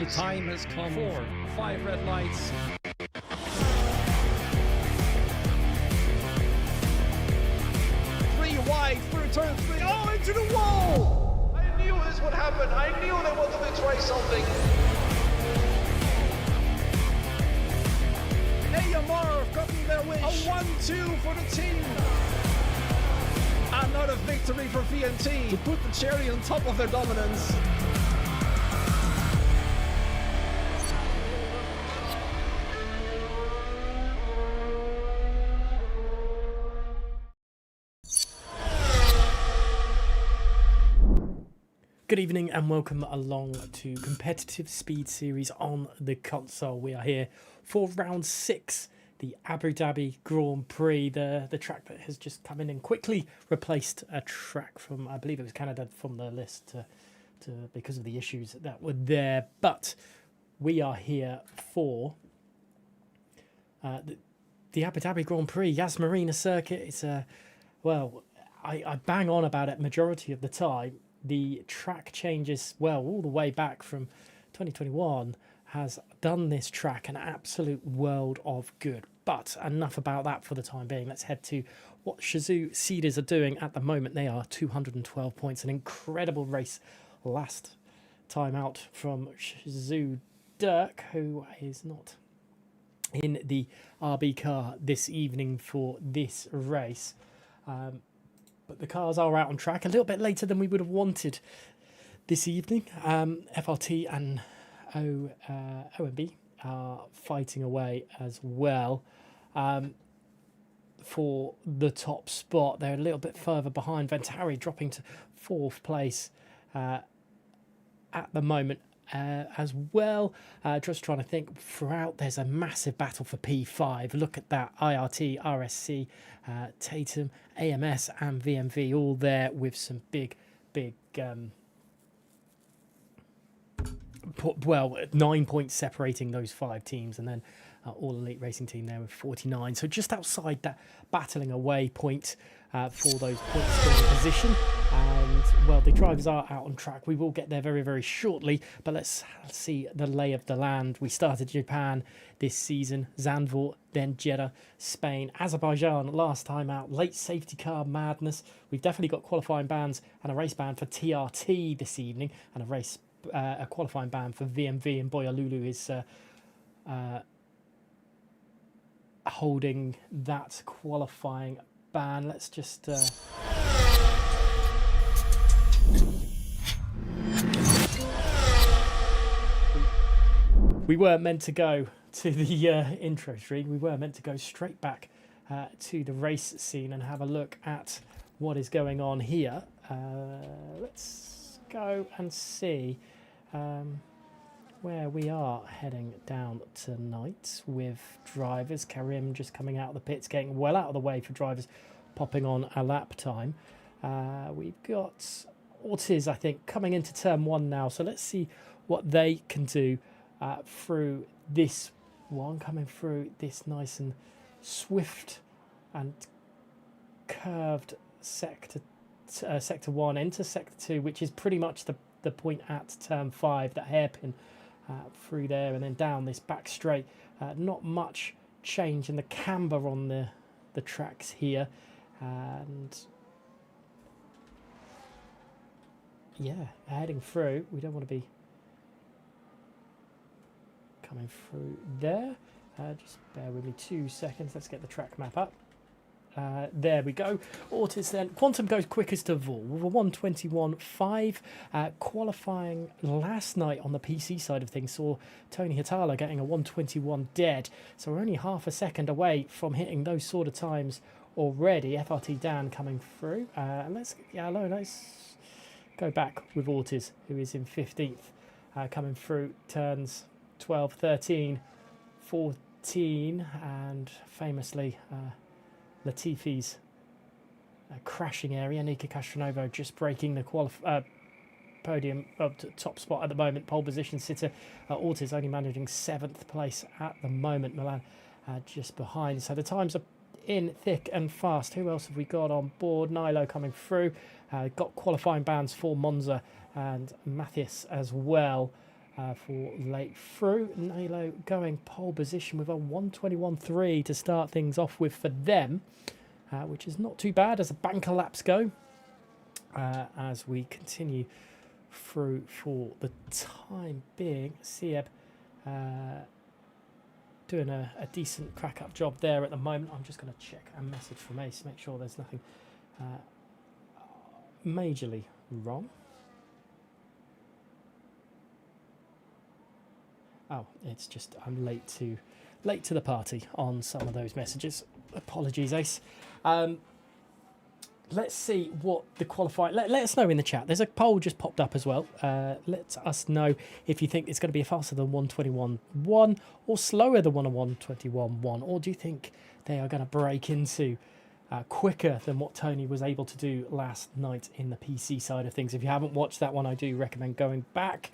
The time has come. 4, 5 red lights. 3 wide through turn 3. Oh, into the wall! I knew this would happen. I knew they wanted to try something. Ayamar have gotten their wish. A 1-2 for the team. Another victory for VNT to put the cherry on top of their dominance. Good evening and welcome along to Competitive Speed Series on the console. We are here for round 6, the Abu Dhabi Grand Prix, the track that has just come in and quickly replaced a track from, I believe it was Canada, from the list because of the issues that were there. But we are here for the Abu Dhabi Grand Prix, Yas Marina circuit. It's well, I bang on about it majority of the time. The track changes, well, all the way back from 2021 has done this track an absolute world of good. But enough about that for the time being. Let's head to what Shizou Cedars are doing at the moment. They are 212 points, an incredible race last time out from Shizou Dirk, who is not in the RB car this evening for this race. But the cars are out on track a little bit later than we would have wanted this evening. FRT and OMB are fighting away as well for the top spot. They're a little bit further behind. Ventari dropping to 4th place at the moment as well. Just trying to think throughout. There's a massive battle for P5. Look at that. IRT, RSC, Tatum, AMS and VMV all there with some big 9 points separating those 5 teams, and then All Elite Racing Team there with 49. So just outside that battling away point for those points scoring position. And well, the drivers are out on track. We will get there very, very shortly, but let's see the lay of the land. We started Japan this season, Zandvoort, then Jeddah, Spain, Azerbaijan last time out, late safety car madness. We've definitely got qualifying bans and a race ban for TRT this evening, and a qualifying ban for VMV, and Boyalulu is holding that qualifying ban. Let's just we weren't meant to go to the intro stream. We were meant to go straight back to the race scene and have a look at what is going on here. Let's go and see where we are heading down tonight with drivers. Karim just coming out of the pits, getting well out of the way for drivers popping on a lap time. We've got Ortiz, I think, coming into turn 1 now. So let's see what they can do through this one, coming through this nice and swift and curved sector 1 into sector 2, which is pretty much the point at turn 5, that hairpin through there and then down this back straight. Not much change in the camber on the tracks here, and yeah, heading through. We don't want to be coming through there. Just bear with me 2 seconds. Let's get the track map up. There we go. Ortiz then. Quantum goes quickest of all with a 1:21.5. Qualifying last night on the PC side of things saw Tony Hitala getting a 1:21 dead. So we're only half a second away from hitting those sort of times already. FRT Dan coming through. And let's go back with Ortiz, who is in 15th. Coming through turns 12, 13, 14, and famously Latifi's crashing area. Nika Castronovo just breaking the podium up to top spot at the moment. Pole position sitter. Ortiz only managing 7th place at the moment. Milan just behind. So the times are in thick and fast. Who else have we got on board? Nilo coming through. Got qualifying bans for Monza and Matthias as well. for late through. Nalo going pole position with a 1:21.3 to start things off with for them, which is not too bad as a banker laps go. As we continue through for the time being, Sieb doing a decent crack-up job there at the moment. I'm just going to check a message from Ace, make sure there's nothing majorly wrong. Oh, it's just I'm late to the party on some of those messages. Apologies, Ace. Let's see what the qualifying... Let us know in the chat. There's a poll just popped up as well. Let us know if you think it's going to be faster than 1:21.1 or slower than 1:21.1, or do you think they are going to break into quicker than what Tony was able to do last night in the PC side of things. If you haven't watched that one, I do recommend going back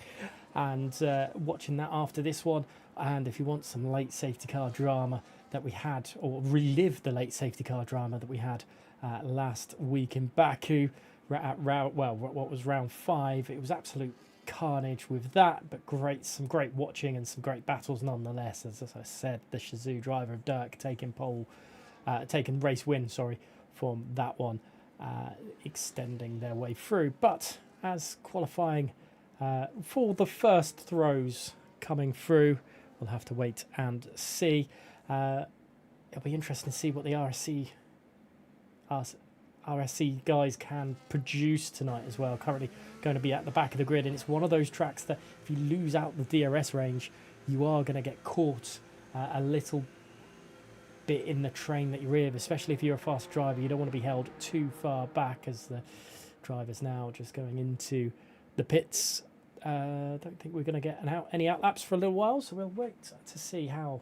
and watching that after this one. And if you want some late safety car drama that we had, or relive the late safety car drama that we had last week in Baku at what was round 5, it was absolute carnage with that, but some great watching and some great battles nonetheless. As I said, the Shazoo driver of Dirk taking race win, from that one, extending their way through. But as qualifying for the first throws coming through, we'll have to wait and see. It'll be interesting to see what the RSC guys can produce tonight as well. Currently going to be at the back of the grid, and it's one of those tracks that if you lose out the DRS range, you are going to get caught a little bit in the train that you're in, especially if you're a fast driver. You don't want to be held too far back, as the driver's now just going into the pits. Don't think we're going to get any outlaps for a little while, so we'll wait to see how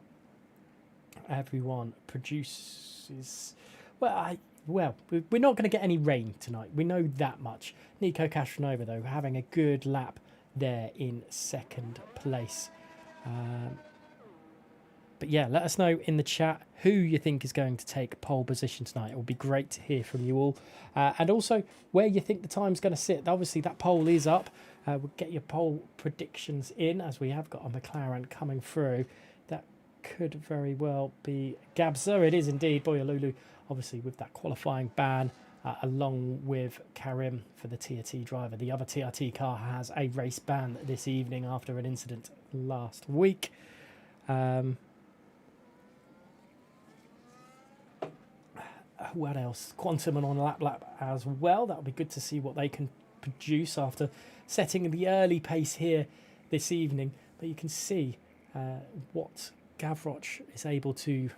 everyone produces. Well, we're not going to get any rain tonight. We know that much. Nico Castronova, though, having a good lap there in second place. But yeah, let us know in the chat who you think is going to take pole position tonight. It will be great to hear from you all. And also where you think the time's going to sit. Obviously, that poll is up. We'll get your poll predictions in, as we have got a McLaren coming through. That could very well be Gabza. It is indeed Boyalulu, obviously with that qualifying ban, along with Karim for the TRT driver. The other TRT car has a race ban this evening after an incident last week. What else? Quantum and on lap as well. That'll be good to see what they can produce after setting the early pace here this evening. But you can see what Gavroch is able to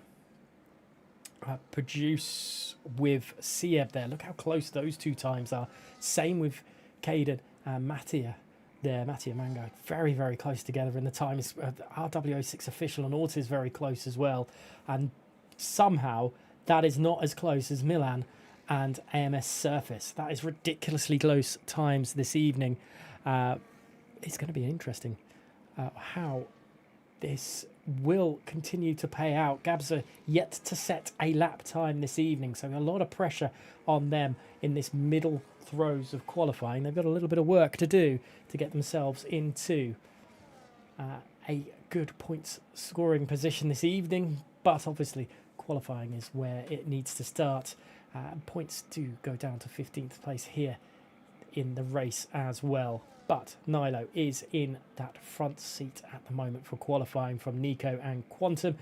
produce with Sieb there. Look how close those two times are. Same with Caden and Mattia there. Mattia Mango, very, very close together in the time. Is RW06 official and Ortiz very close as well. And somehow that is not as close as Milan and AMS Surface. That is ridiculously close times this evening. It's going to be interesting how this will continue to pay out. Gabza yet to set a lap time this evening, so a lot of pressure on them in this middle throes of qualifying. They've got a little bit of work to do to get themselves into a good points scoring position this evening, but obviously qualifying is where it needs to start. Points do go down to 15th place here in the race as well. But Nilo is in that front seat at the moment for qualifying from Nico and Quantum.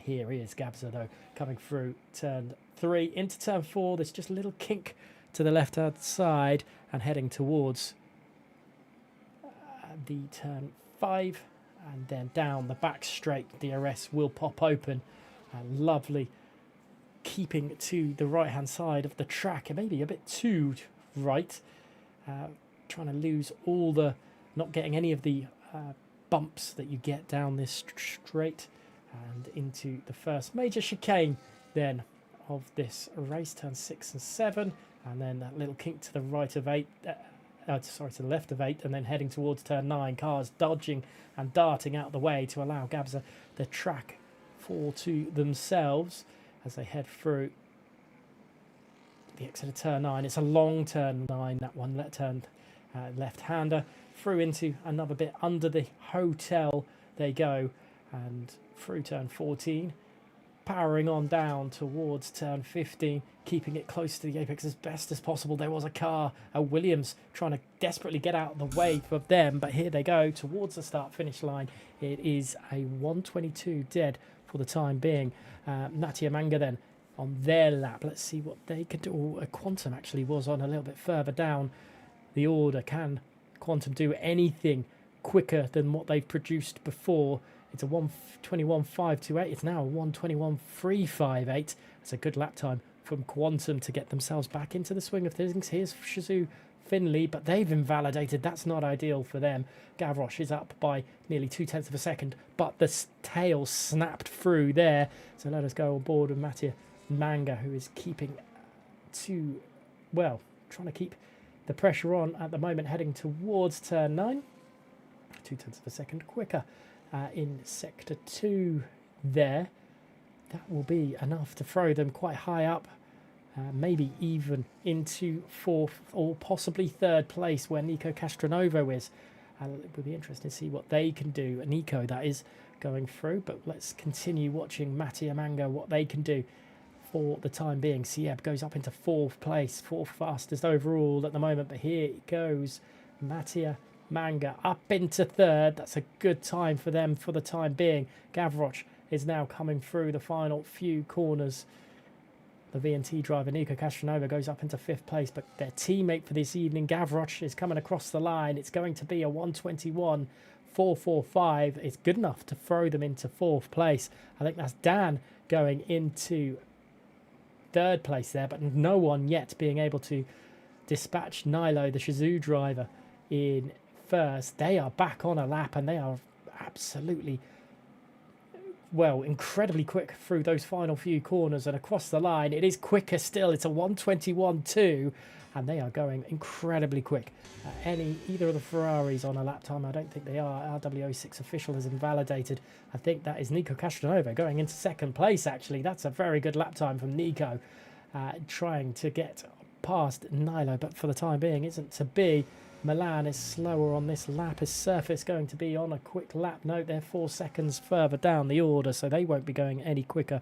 Here is Gabza, though, coming through turn 3 into turn 4. There's just a little kink to the left-hand side and heading towards the turn 5. And then down the back straight, DRS will pop open. Lovely keeping to the right-hand side of the track. And maybe a bit too right. Trying to lose not getting any of the bumps that you get down this straight, and into the first major chicane then of this race, turn 6 and 7, and then that little kink to the right of 8, to the left of 8, and then heading towards turn 9. Cars dodging and darting out the way to allow Gabza the track fall to themselves as they head through the exit of turn 9. It's a long turn 9, that one. Left-hander through into another bit under the hotel they go, and through turn 14, powering on down towards turn 15, keeping it close to the apex as best as possible. There was a car, a Williams, trying to desperately get out of the way of them, but here they go towards the start-finish line. It is a 122 dead for the time being. Natia Manga then on their lap. Let's see what they can do. A Quantum actually was on a little bit further down the order. Can Quantum do anything quicker than what they've produced before? It's a 1:21.528. It's now a 1:21.358. That's a good lap time from Quantum to get themselves back into the swing of things. Here's Shizou Finley, but they've invalidated. That's not ideal for them. Gavroche is up by nearly 0.2 of a second, but the tail snapped through there. So let us go on board with Mattia Manga, who is keeping trying to keep the pressure on at the moment, heading towards turn 9. 0.2 of a second quicker in sector 2 there. That will be enough to throw them quite high up, maybe even into 4th or possibly 3rd place where Nico Castronovo is. It will be interesting to see what they can do. Nico, that is, going through, but let's continue watching Mattia Manga, what they can do for the time being. Sieb goes up into 4th place, 4th fastest overall at the moment, but here it goes. Mattia Manga up into 3rd. That's a good time for them for the time being. Gavroche is now coming through the final few corners. The VNT driver Nico Castronova goes up into 5th place, but their teammate for this evening, Gavroche, is coming across the line. It's going to be a 1:21.445. It's good enough to throw them into 4th place. I think that's Dan going into 3rd place there, but no one yet being able to dispatch Nilo, the Shizou driver, in 1st. They are back on a lap, and they are absolutely, incredibly quick through those final few corners and across the line. It is quicker still. It's a 1:21.2, and they are going incredibly quick. Either of the Ferraris on a lap time, I don't think they are. RW06 official has invalidated. I think that is Nico Castronovo going into 2nd place, actually. That's a very good lap time from Nico, trying to get past Nilo, but for the time being isn't to be. Milan is slower on this lap. Is Surface going to be on a quick lap? No, they're 4 seconds further down the order, so they won't be going any quicker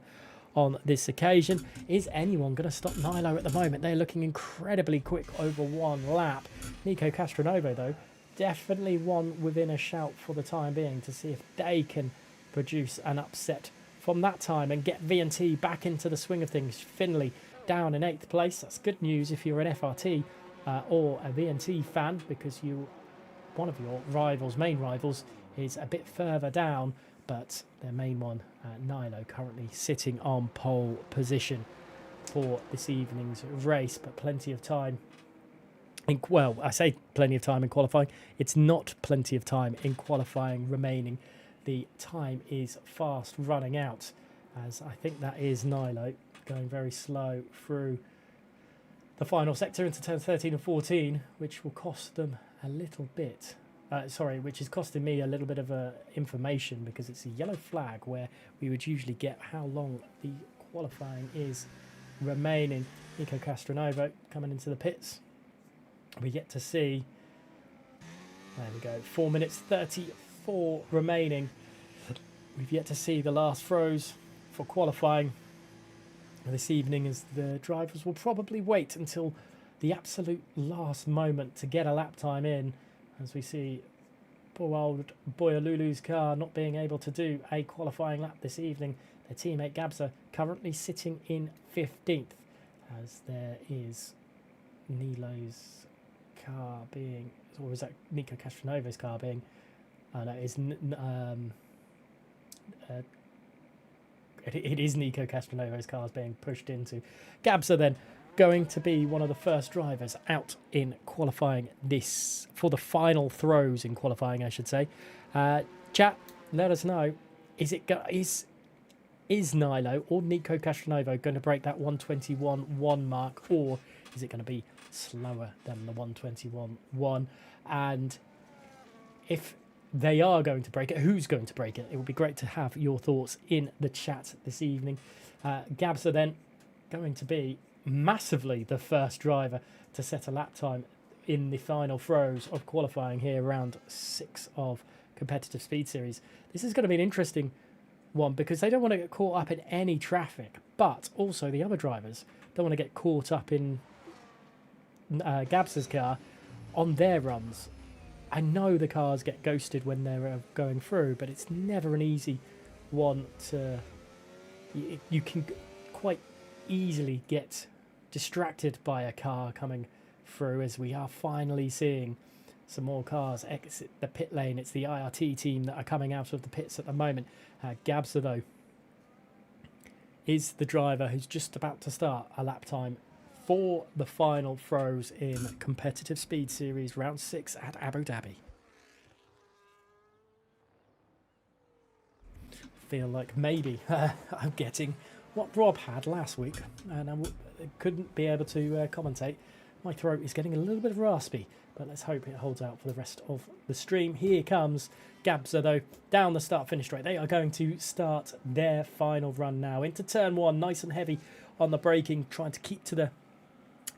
on this occasion. Is anyone going to stop Nilo at the moment? They're looking incredibly quick over 1 lap. Nico Castronovo, though, definitely one within a shout for the time being to see if they can produce an upset from that time and get VNT back into the swing of things. Finley down in 8th place. That's good news if you're an FRT or a VNT fan, because one of your main rivals, is a bit further down, but their main one, Nilo, currently sitting on pole position for this evening's race, but plenty of time. I say plenty of time in qualifying. It's not plenty of time in qualifying remaining. The time is fast running out, as I think that is Nilo going very slow through the final sector into turns 13 and 14, which will cost them a little bit. Which is costing me a little bit of information, because it's a yellow flag where we would usually get how long the qualifying is remaining. Nico Castronovo coming into the pits. We get to see, there we go, 4 minutes 34 remaining. We've yet to see the last throws for qualifying this evening, as the drivers will probably wait until the absolute last moment to get a lap time in, as we see poor old Boyalulu's car not being able to do a qualifying lap this evening. Their teammate Gabza currently sitting in 15th, as there is Nilo's car being, or is that Nico Castronovo's car being, it is Nico Castronovo's cars being pushed into. Gabza then going to be one of the first drivers out in qualifying this, for the final throws in qualifying, I should say. Chat, let us know, is Nilo or Nico Castronovo going to break that 1:21.1 mark, or is it going to be slower than the 1:21.1? And if they are going to break it, who's going to break it? It would be great to have your thoughts in the chat this evening. Gabza then going to be massively the first driver to set a lap time in the final throes of qualifying here, round 6 of competitive speed series. This is going to be an interesting one because they don't want to get caught up in any traffic, but also the other drivers don't want to get caught up in Gabsa's car on their runs. I know the cars get ghosted when they're going through, but it's never an easy one to... You can quite easily get distracted by a car coming through, as we are finally seeing some more cars exit the pit lane. It's the IRT team that are coming out of the pits at the moment. Gabsa, though, is the driver who's just about to start a lap time for the final throws in competitive speed series round 6 at Abu Dhabi. Feel like maybe I'm getting what Rob had last week, and I couldn't be able to commentate. My throat is getting a little bit raspy, but let's hope it holds out for the rest of the stream. Here comes Gabsa, though, down the start-finish straight. They are going to start their final run now into turn 1, nice and heavy on the braking, trying to keep to the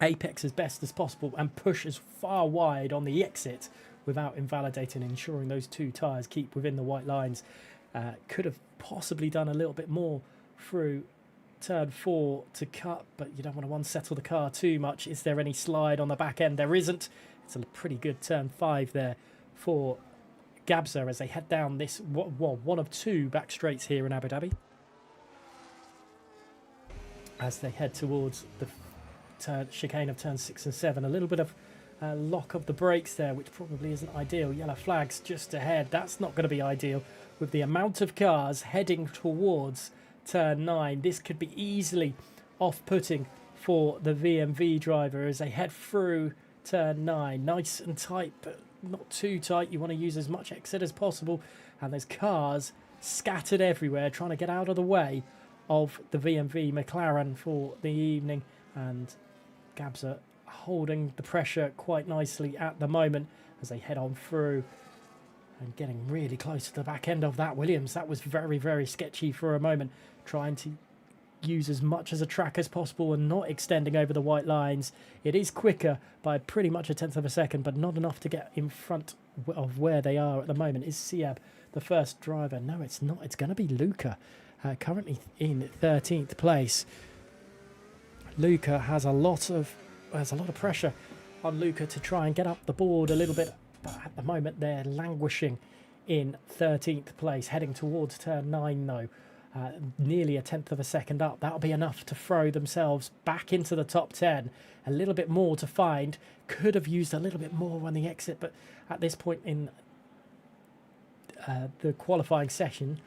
apex as best as possible and push as far wide on the exit without invalidating, ensuring those 2 tyres keep within the white lines. Could have possibly done a little bit more through turn 4 to cut, but you don't want to unsettle the car too much. Is there any slide on the back end? There isn't. It's a pretty good turn 5 there for Gabsa as they head down this one of 2 back straights here in Abu Dhabi, as they head towards the chicane of turn 6 and 7. A little bit of lock of the brakes there, which probably isn't ideal. Yellow flags just ahead. That's not going to be ideal with the amount of cars heading towards turn 9. This could be easily off-putting for the VMV driver as they head through turn 9. Nice and tight, but not too tight. You want to use as much exit as possible, and there's cars scattered everywhere trying to get out of the way of the VMV McLaren for the evening, and Gabsa holding the pressure quite nicely at the moment as they head on through and getting really close to the back end of that Williams. That was very, very sketchy for a moment, trying to use as much as a track as possible and not extending over the white lines. It is quicker by pretty much 1/10 of a second, but not enough to get in front of where they are at the moment. Is Siab the first driver? No, it's not. It's going to be Luca, currently in 13th place. Luca has a lot of pressure on Luca to try and get up the board a little bit, but at the moment they're languishing in 13th place, heading towards turn 9 though. Nearly 1/10 of a second up. That'll be enough to throw themselves back into the top 10. A little bit more to find. Could have used a little bit more on the exit, but at this point in the qualifying session,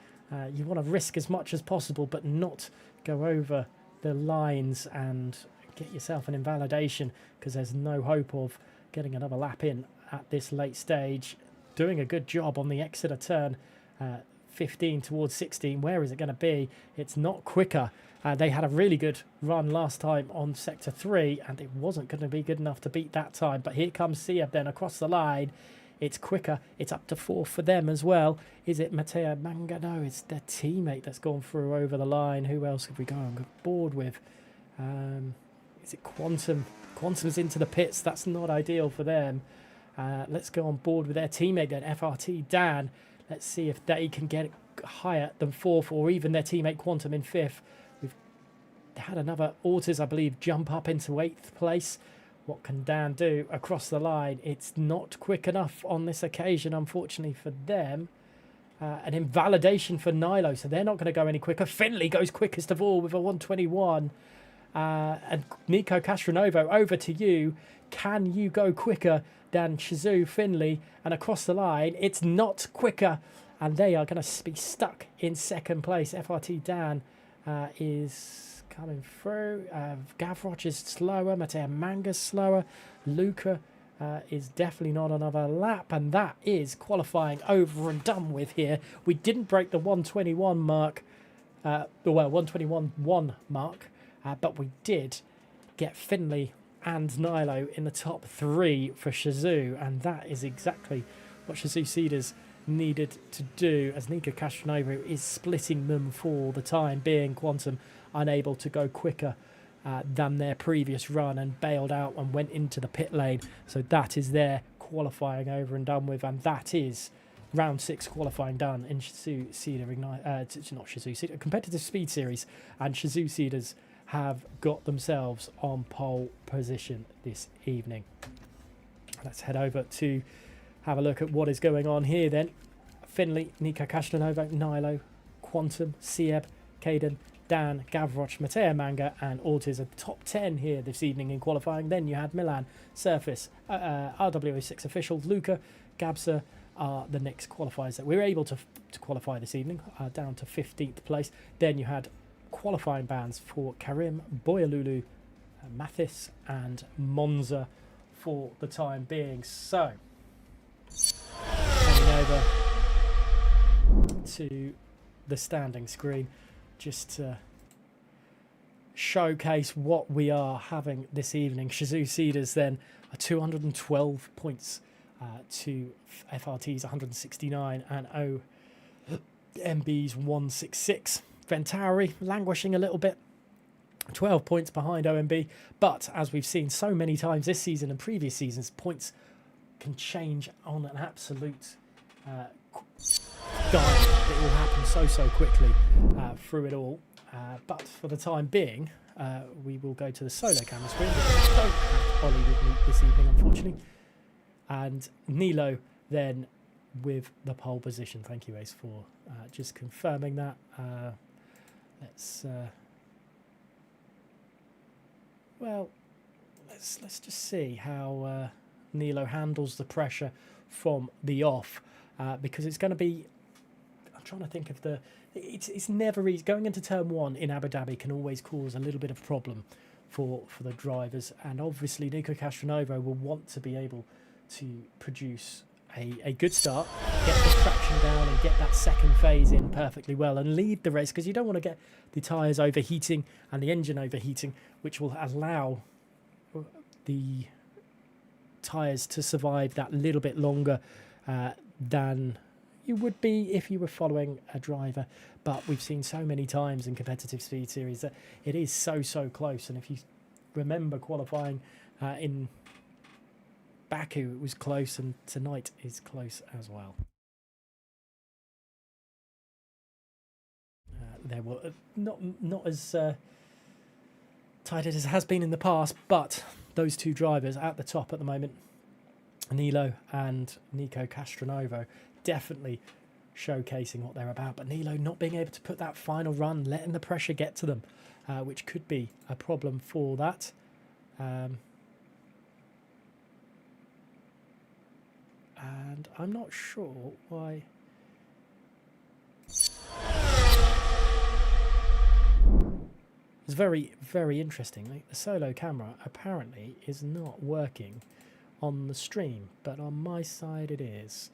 you want to risk as much as possible, but not go over the lines and get yourself an invalidation, because there's no hope of getting another lap in at this late stage. Doing a good job on the exit of turn 15 towards 16. Where is it going to be? It's not quicker. They had a really good run last time on sector 3, and it wasn't going to be good enough to beat that time. But here comes Siab then across the line. It's quicker. It's up to 4 for them as well. Is it Matteo Manga? No, it's their teammate that's gone through over the line. Who else have we gone board with? Is it Quantum? Quantum's into the pits. That's not ideal for them. Let's go on board with their teammate then, FRT Dan. Let's see if they can get higher than 4th, or even their teammate Quantum in 5th. We've had another Autos, I believe, jump up into 8th place. What can Dan do across the line? It's not quick enough on this occasion, unfortunately for them. An invalidation for Nilo, so they're not going to go any quicker. Finley goes quickest of all with a 1:21. And Nico Castronovo, over to you. Can you go quicker than Shizu Finley? And across the line, it's not quicker, and they are going to be stuck in 2nd place. FRT Dan is coming through. Gavroch is slower. Matteo Manga's slower. Luca is definitely not another lap, and that is qualifying over and done with here. We didn't break the 1:21 mark, 1:21.1 mark, but we did get Finley and Nilo in the top 3 for Shizu, and that is exactly what Shizu Cedars needed to do, as Nico Castronovo is splitting them for the time being. Quantum unable to go quicker than their previous run and bailed out and went into the pit lane. So that is their qualifying over and done with, and that is round 6 qualifying done in Shizou Cedar Ignite. Not Shizou Cedar, competitive speed series, and Shizou Cedars have got themselves on pole position this evening. Let's head over to have a look at what is going on here then. Finley, Nico Castronovo, Nilo, Quantum, Sieb, Caden, Dan, Gavroch, Matteo Manga and Ortiz are the top 10 here this evening in qualifying. Then you had Milan, Surface, RWA6 officials, Luca, Gabsa are the next qualifiers that we were able to qualify this evening, down to 15th place. Then you had qualifying bans for Karim, Boyalulu, Mathis and Monza for the time being. So, coming over to the standing screen just to showcase what we are having this evening. Shizou Cedars then are 212 points to FRT's 169 and OMB's 166. Ventari languishing a little bit, 12 points behind OMB, but as we've seen so many times this season and previous seasons, points can change on an absolute dime. It will happen so quickly through it all, but for the time being we will go to the solo camera screen because we don't have Ollie with me this evening, unfortunately, and Nilo then with the pole position. Thank you, Ace, for just confirming that. Let's just see how Nilo handles the pressure from the off, because it's going to be, I'm trying to think of it's never easy. Going into turn 1 in Abu Dhabi can always cause a little bit of problem for the drivers, and obviously Nico Castronovo will want to be able to produce a good start, get the traction down and get that second phase in perfectly well and lead the race, because you don't want to get the tyres overheating and the engine overheating, which will allow the tyres to survive that little bit longer than you would be if you were following a driver. But we've seen so many times in competitive speed series that it is so close, and if you remember qualifying in Baku, it was close, and tonight is close as well. There were not as tight as it has been in the past, but those two drivers at the top at the moment, Nilo and Nico Castronovo, definitely showcasing what they're about. But Nilo not being able to put that final run, letting the pressure get to them, which could be a problem for that. And I'm not sure why. It's very interesting. The solo camera apparently is not working on the stream, but on my side it is.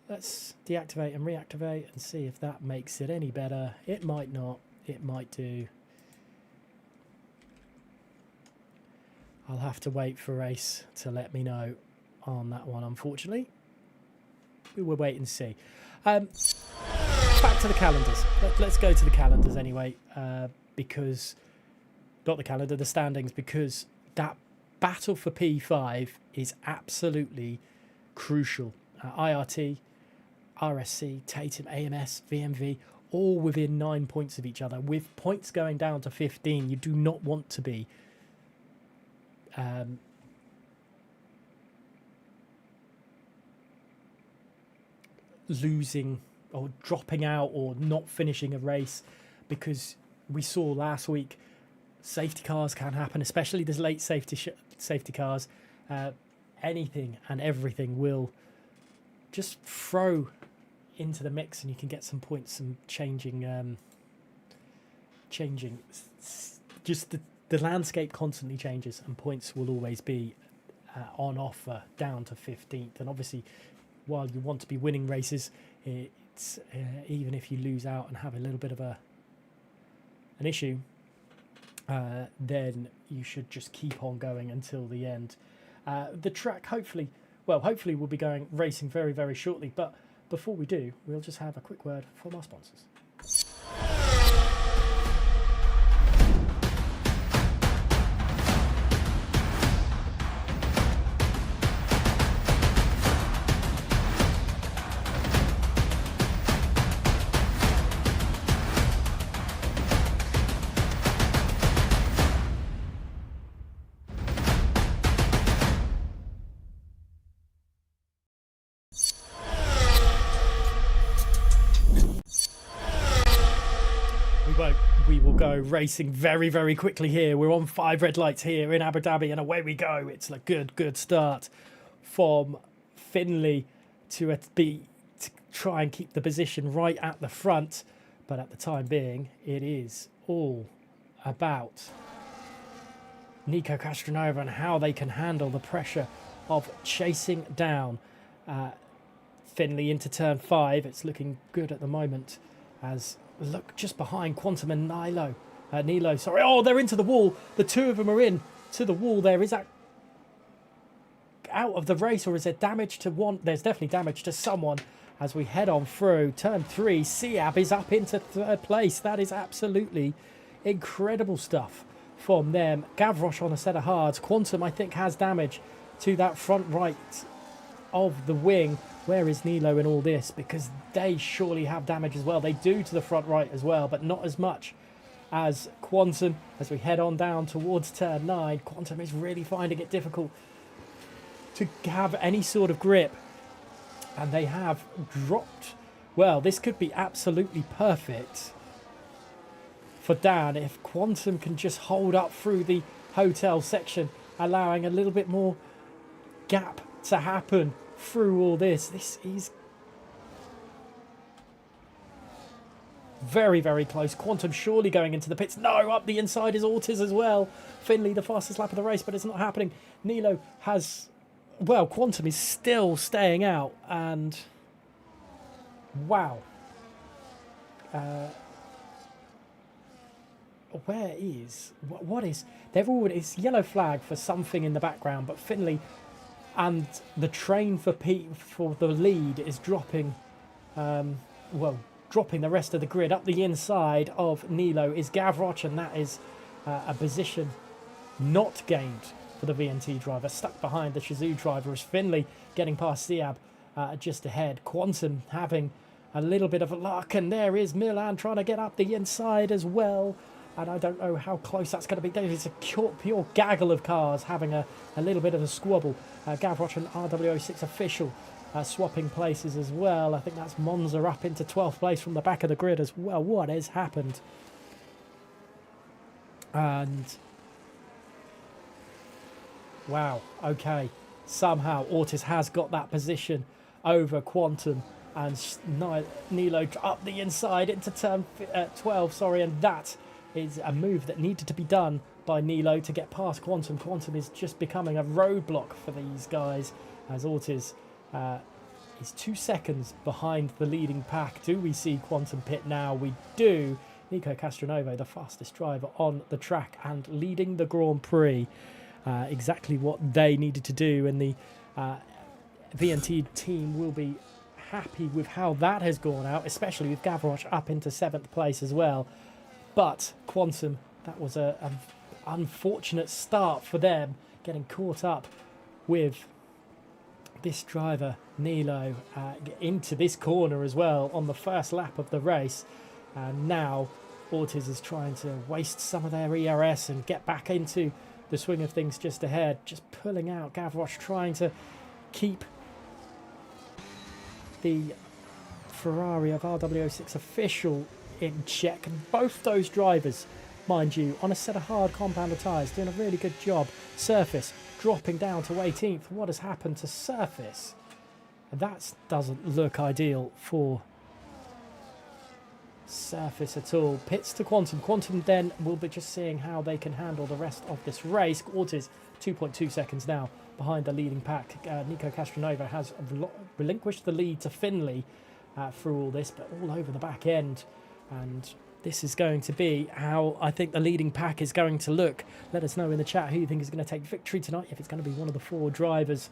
Let's deactivate and reactivate and see if that makes it any better. It might not. It might do. I'll have to wait for Race to let me know on that one, unfortunately. We will wait and see. Back to the calendars. Let's go to the calendars anyway, because not the calendar, the standings, because that battle for P5 is absolutely crucial. IRT, RSC, Tatum, AMS, VMV, all within 9 points of each other. With points going down to 15, you do not want to be losing or dropping out or not finishing a race, because we saw last week safety cars can happen, especially the late safety cars. Anything and everything will just throw into the mix, and you can get some points and changing just the landscape constantly changes, and points will always be on offer down to 15th. And obviously, while you want to be winning races, it's even if you lose out and have a little bit of an issue, then you should just keep on going until the end. The track hopefully we'll be racing very shortly, but before we do, we'll just have a quick word from our sponsors. We won't. We will go racing very, very quickly here. We're on 5 red lights here in Abu Dhabi, and away we go. It's a good start from Finley to try and keep the position right at the front. But at the time being, it is all about Nico Castronova and how they can handle the pressure of chasing down Finley into turn 5. It's looking good at the moment as look just behind Quantum and Nilo. Sorry. Oh, they're into the wall. The two of them are in to the wall there. Is that out of the race or is there damage to one? There's definitely damage to someone as we head on through. Turn 3, Siab is up into 3rd place. That is absolutely incredible stuff from them. Gavroche on a set of hards. Quantum, I think, has damage to that front right of the wing. Where is Nilo in all this? Because they surely have damage as well. They do to the front right as well, but not as much as Quantum. As we head on down towards turn 9, Quantum is really finding it difficult to have any sort of grip. And they have dropped. Well, this could be absolutely perfect for Dan if Quantum can just hold up through the hotel section, allowing a little bit more gap to happen through all this. This is very, very close. Quantum surely going into the pits. No, up the inside is Ortiz as well. Finley, the fastest lap of the race, but it's not happening. Nilo has... Well, Quantum is still staying out, and... Wow. Where is... What is... They've already... It's yellow flag for something in the background, but Finley... And the train for the lead is dropping, dropping the rest of the grid. Up the inside of Nilo is Gavroche, and that is a position not gained for the VNT driver. Stuck behind the Shazoo driver is Finley, getting past Siab just ahead. Quantum having a little bit of luck, and there is Milan trying to get up the inside as well. And I don't know how close that's going to be. It's a pure gaggle of cars having a little bit of a squabble. Gavroche and RW06 official swapping places as well. I think that's Monza up into 12th place from the back of the grid as well. What has happened? And... Wow, okay. Somehow Ortiz has got that position over Quantum. And Nilo up the inside into turn 12, and that is a move that needed to be done by Nilo to get past Quantum. Quantum is just becoming a roadblock for these guys as Ortiz is 2 seconds behind the leading pack. Do we see Quantum pit now? We do. Nico Castronovo, the fastest driver on the track and leading the Grand Prix. Exactly what they needed to do, and the VNT team will be happy with how that has gone out, especially with Gavroche up into 7th place as well. But Quantum, that was an unfortunate start for them, getting caught up with this driver, Nilo, into this corner as well on the first lap of the race. And now Ortiz is trying to waste some of their ERS and get back into the swing of things just ahead. Just pulling out Gavroche, trying to keep the Ferrari of RW06 official in check, and both those drivers, mind you, on a set of hard compounder tyres, doing a really good job. Surface dropping down to 18th. What has happened to Surface? That doesn't look ideal for Surface at all. Pits to Quantum. Quantum then will be just seeing how they can handle the rest of this race. Ortiz 2.2 seconds now behind the leading pack. Nico Castronova has relinquished the lead to Finley through all this, but all over the back end. And this is going to be how I think the leading pack is going to look. Let us know in the chat who you think is going to take victory tonight, if it's going to be one of the 4 drivers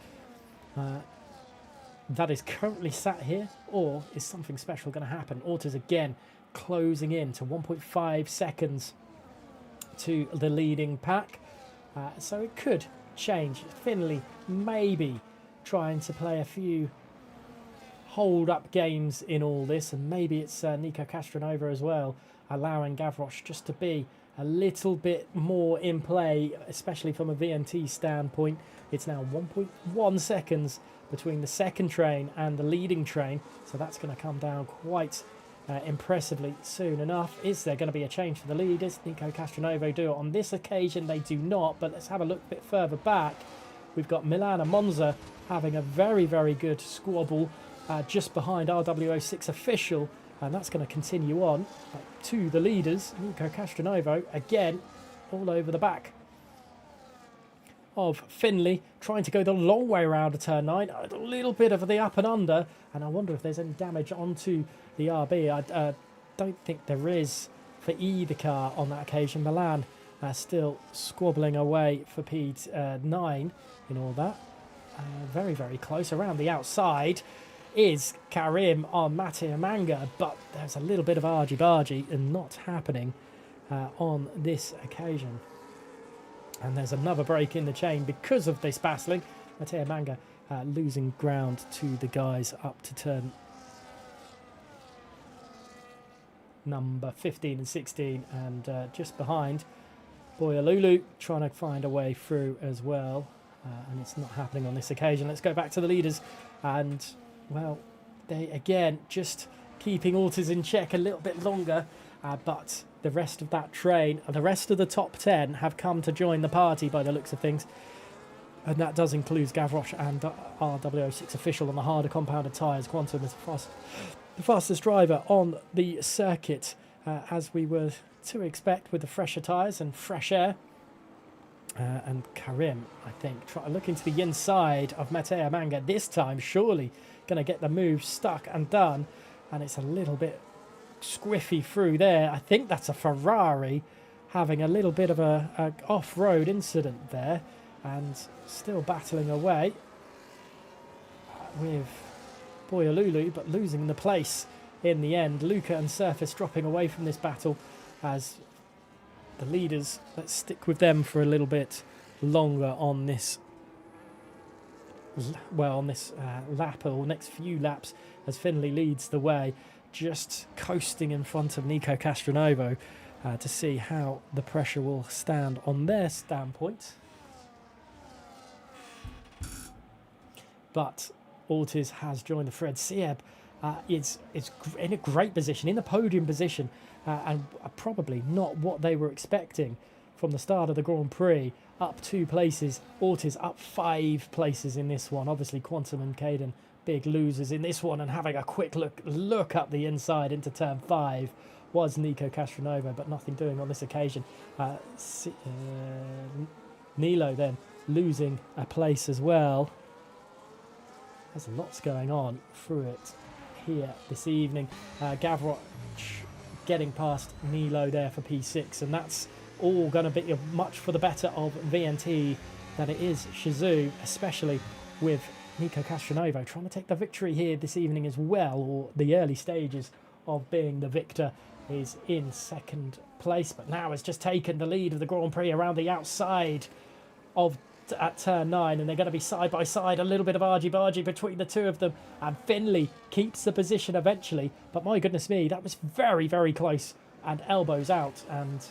that is currently sat here, or is something special going to happen. Ortiz again closing in to 1.5 seconds to the leading pack. So it could change. Finley maybe trying to play a few hold-up games in all this, and maybe it's Nico Castronova as well, allowing Gavroche just to be a little bit more in play, especially from a VNT standpoint. It's now 1.1 seconds between the second train and the leading train, so that's going to come down quite impressively soon enough. Is there going to be a change for the leaders? Nico Castronovo do it on this occasion. They do not, but let's have a look a bit further back. We've got Milan and Monza having a very, very good squabble just behind RW06 official, and that's going to continue on to the leaders. Nico Castronovo again all over the back of Finley, trying to go the long way around a turn 9, a little bit of the up and under, and I wonder if there's any damage onto the RB. I don't think there is for either car on that occasion. Milan still squabbling away for P9 in all that. Very, very close. Around the outside is Karim on Mattia Manga, but there's a little bit of argy-bargy and not happening on this occasion. And there's another break in the chain because of this battling. Mattia Manga losing ground to the guys up to turn number 15 and 16, and just behind Boyalulu trying to find a way through as well, and it's not happening on this occasion. Let's go back to the leaders, and well, they again just keeping Autos in check a little bit longer, but the rest of that train, the rest of the top 10 have come to join the party by the looks of things, and that does include Gavroche and RW06 official on the harder compounded tyres. Quantum is the fastest driver on the circuit, as we were to expect with the fresher tyres and fresh air. And Karim, I think, looking to the inside of Mattia Manga this time, surely going to get the move stuck and done, and it's a little bit squiffy through there. I think that's a Ferrari having a little bit of a off-road incident there, and still battling away with Boyalulu, but losing the place in the end. Luca and Surface dropping away from this battle as the leaders, let's stick with them for a little bit longer on this, well, on this lap, or next few laps, as Finley leads the way, just coasting in front of Nico Castronovo to see how the pressure will stand on their standpoint. But Ortiz has joined the thread. Sieb is in a great position, in a podium position, and probably not what they were expecting from the start of the Grand Prix. Up 2 places, Ortiz up 5 places in this one. Obviously, Quantum and Caden big losers in this one, and having a quick look up the inside into turn 5 was Nico Castronovo, but nothing doing on this occasion. Nilo then losing a place as well. There's lots going on through it here this evening. Gavroche getting past Nilo there for P6, and that's all going to be much for the better of VNT than it is Shizou, especially with Nico Castronovo trying to take the victory here this evening as well, or the early stages of being the victor. Is in second place, but now has just taken the lead of the Grand Prix around the outside of at turn 9, and they're going to be side by side. A little bit of argy-bargy between the two of them, and Finley keeps the position eventually, but my goodness me, that was very, very close, and elbows out, and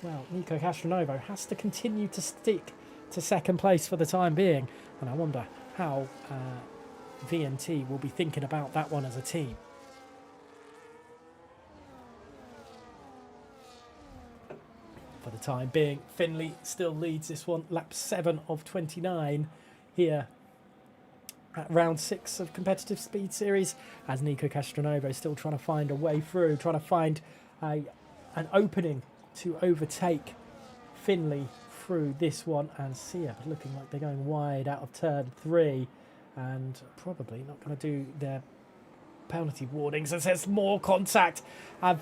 well, Nico Castronovo has to continue to stick to second place for the time being, and I wonder how VNT will be thinking about that one as a team. For the time being, Finley still leads this one, lap 7 of 29 here at round 6 of competitive speed series, as Nico Castronovo is still trying to find a way through, trying to find an opening to overtake Finley through this one, and Sieb looking like they're going wide out of turn 3 and probably not going to do their penalty warnings, as there's more contact.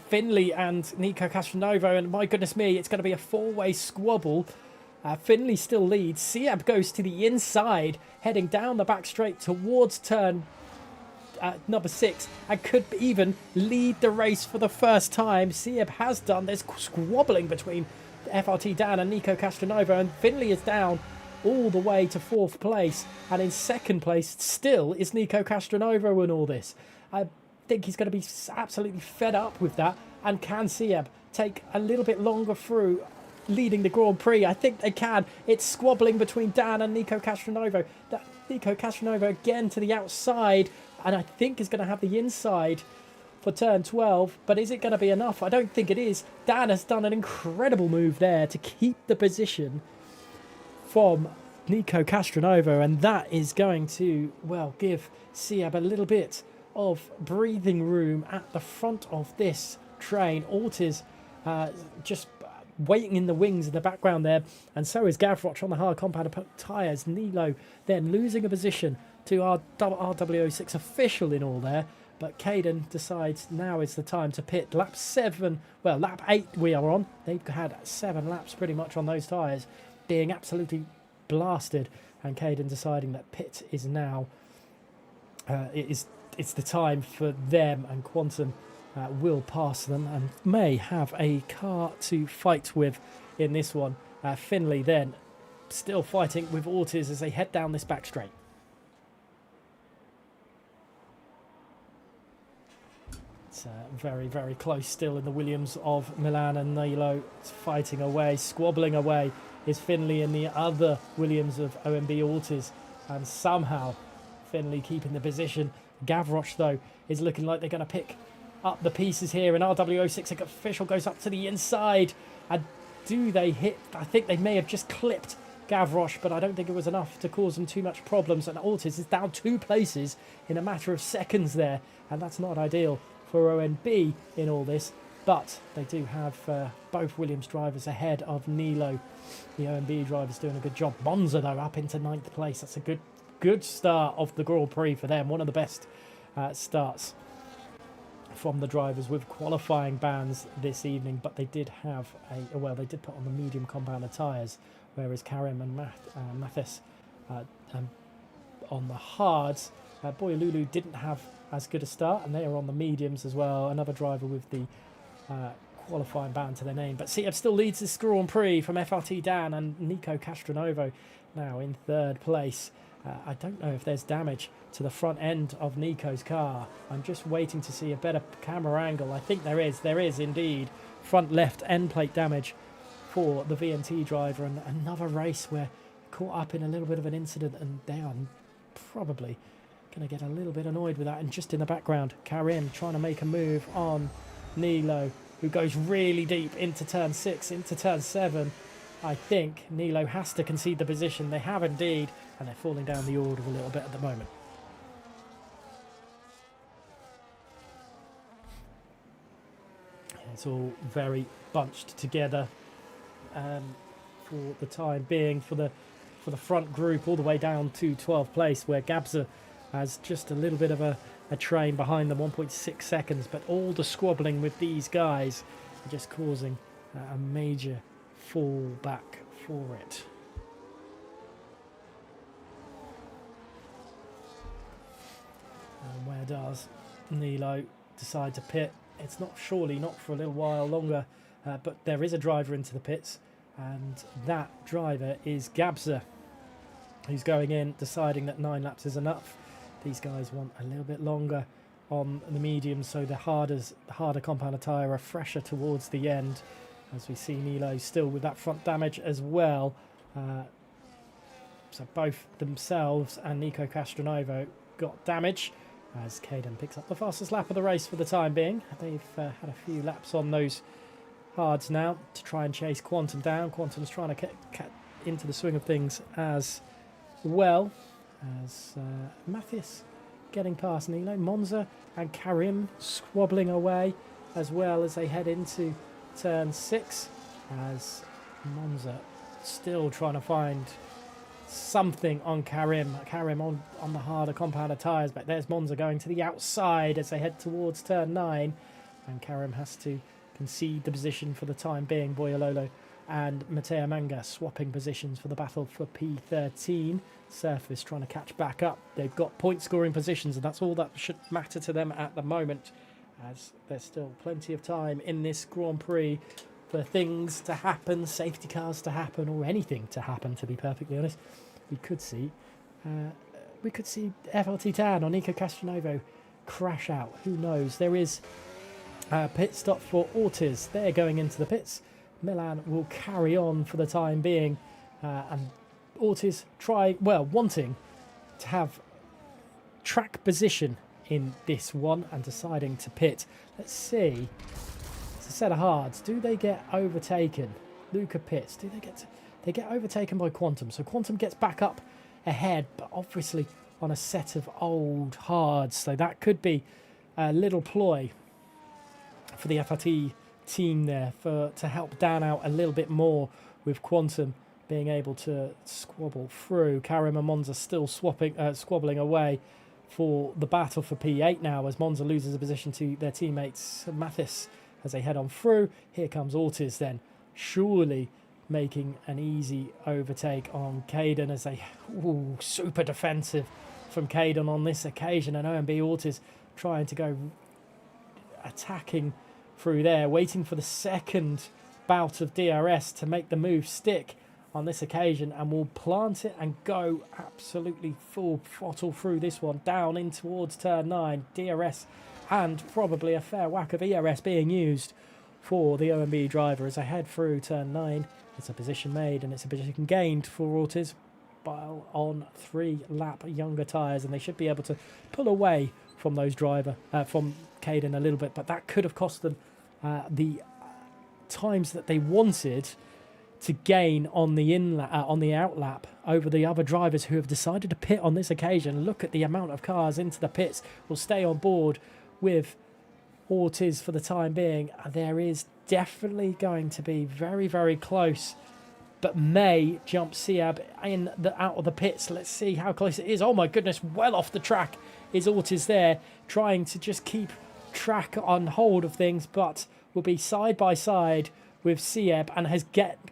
Finley and Nico Castronovo, and my goodness me, it's going to be a 4-way squabble. Finley still leads. Sieb goes to the inside, heading down the back straight towards turn number 6, and could even lead the race for the first time. Sieb has done. There's squabbling between FRT Dan and Nico Castronovo, and Finley is down all the way to 4th place, and in 2nd place still is Nico Castronovo in all this. I think he's going to be absolutely fed up with that, and can Sieb take a little bit longer through leading the Grand Prix? I think they can. It's squabbling between Dan and Nico Castronovo. Nico Castronovo again to the outside, and I think is going to have the inside for turn 12, but is it going to be enough? I don't think it is. Dan has done an incredible move there to keep the position from Nico Castronovo, and that is going to, well, give Siab a little bit of breathing room at the front of this train. Ortiz just waiting in the wings in the background there, and so is Gavroch on the hard compound tyres. Nilo then losing a position to our RW06 official in all there, but Caden decides now is the time to pit. Lap 8 we are on. They've had 7 laps pretty much on those tyres, being absolutely blasted, and Caden deciding that pit is now it's the time for them, and Quantum will pass them and may have a car to fight with in this one. Finley then still fighting with Ortiz as they head down this back straight. It's very, very close still in the Williams of Milan, and Nilo is fighting away, squabbling away is Finley in the other Williams of OMB Ortiz, and somehow Finley keeping the position. Gavroch, though, is looking like they're going to pick up the pieces here, and RW06 official goes up to the inside, and do they hit? I think they may have just clipped Gavroch, but I don't think it was enough to cause them too much problems, and Ortiz is down 2 places in a matter of seconds there, and that's not ideal for ONB in all this, but they do have both Williams drivers ahead of Nilo. The OMB driver's doing a good job. Monza, though, up into 9th place. That's a good start of the Grand Prix for them. One of the best starts from the drivers with qualifying bans this evening, but they did have they did put on the medium compounder tyres, whereas Karim and Mathis on the hards. Boyalulu didn't have as good a start, and they are on the mediums as well. Another driver with the qualifying ban to their name. But Siab still leads this Grand Prix from FRT Dan, and Nico Castronovo now in 3rd place. I don't know if there's damage to the front end of Nico's car. I'm just waiting to see a better camera angle. I think there is. There is indeed front left end plate damage for the VNT driver, and another race where caught up in a little bit of an incident, and they are probably going to get a little bit annoyed with that. And just in the background, Karim trying to make a move on Nilo, who goes really deep into turn 6, into turn 7. I think Nilo has to concede the position. They have indeed, and they're falling down the order a little bit at the moment. It's all very bunched together for the time being, for the front group all the way down to 12th place, where Gabza has just a little bit of a train behind them, 1.6 seconds, but all the squabbling with these guys are just causing a major fall back for it. And where does Nilo decide to pit? It's surely not for a little while longer, but there is a driver into the pits, and that driver is Gabza, who's going in, deciding that 9 laps is enough. These guys want a little bit longer on the medium, so the harder compounder tyre are fresher towards the end, as we see Nilo still with that front damage as well. So both themselves and Nico Castronovo got damage, as Caden picks up the fastest lap of the race for the time being. They've had a few laps on those hards now to try and chase Quantum down. Quantum's trying to get into the swing of things as well, as Matthias getting past Nilo. Monza and Karim squabbling away as well as they head into turn 6, as Monza still trying to find something on Karim on the harder compounder tyres, but there's Monza going to the outside as they head towards turn 9, and Karim has to concede the position for the time being. Boyalolo and Matteo Manga swapping positions for the battle for P13. Surface trying to catch back up. They've got point scoring positions, and that's all that should matter to them at the moment, as there's still plenty of time in this Grand Prix for things to happen, safety cars to happen, or anything to happen, to be perfectly honest. We could see FLT Tan or Nico Castronovo crash out. Who knows? There is a pit stop for Ortiz. They're going into the pits. Milan will carry on for the time being, and Ortiz wanting to have track position in this one and deciding to pit. Let's see. It's a set of hards. Do they get overtaken? Luca pits. Do they get overtaken by Quantum? So Quantum gets back up ahead, but obviously on a set of old hards. So that could be a little ploy for the FRT team there to help Dan out a little bit more, with Quantum being able to squabble through. Karim and Monza still squabbling away for the battle for P8 now, as Monza loses a position to their teammates Mathis as they head on through. Here comes Ortiz then, surely making an easy overtake on Caden as they... Ooh, super defensive from Caden on this occasion, and OMB Ortiz trying to go attacking through there, waiting for the second bout of DRS to make the move stick on this occasion, and will plant it and go absolutely full throttle through this one, down in towards turn 9. DRS and probably a fair whack of ERS being used for the OMB driver as I head through turn 9. It's a position made and it's a position gained for Ortiz, while on 3-lap younger tyres, and they should be able to pull away from those from Caden a little bit, but that could have cost them the times that they wanted to gain on the outlap over the other drivers who have decided to pit on this occasion. Look at the amount of cars into the pits. Will stay on board with Ortiz for the time being. There is definitely going to be very, very close, but may jump Siab out of the pits. Let's see how close it is. Oh my goodness, well off the track is Ortiz there, trying to just keep track on hold of things, but will be side by side with Sieb and has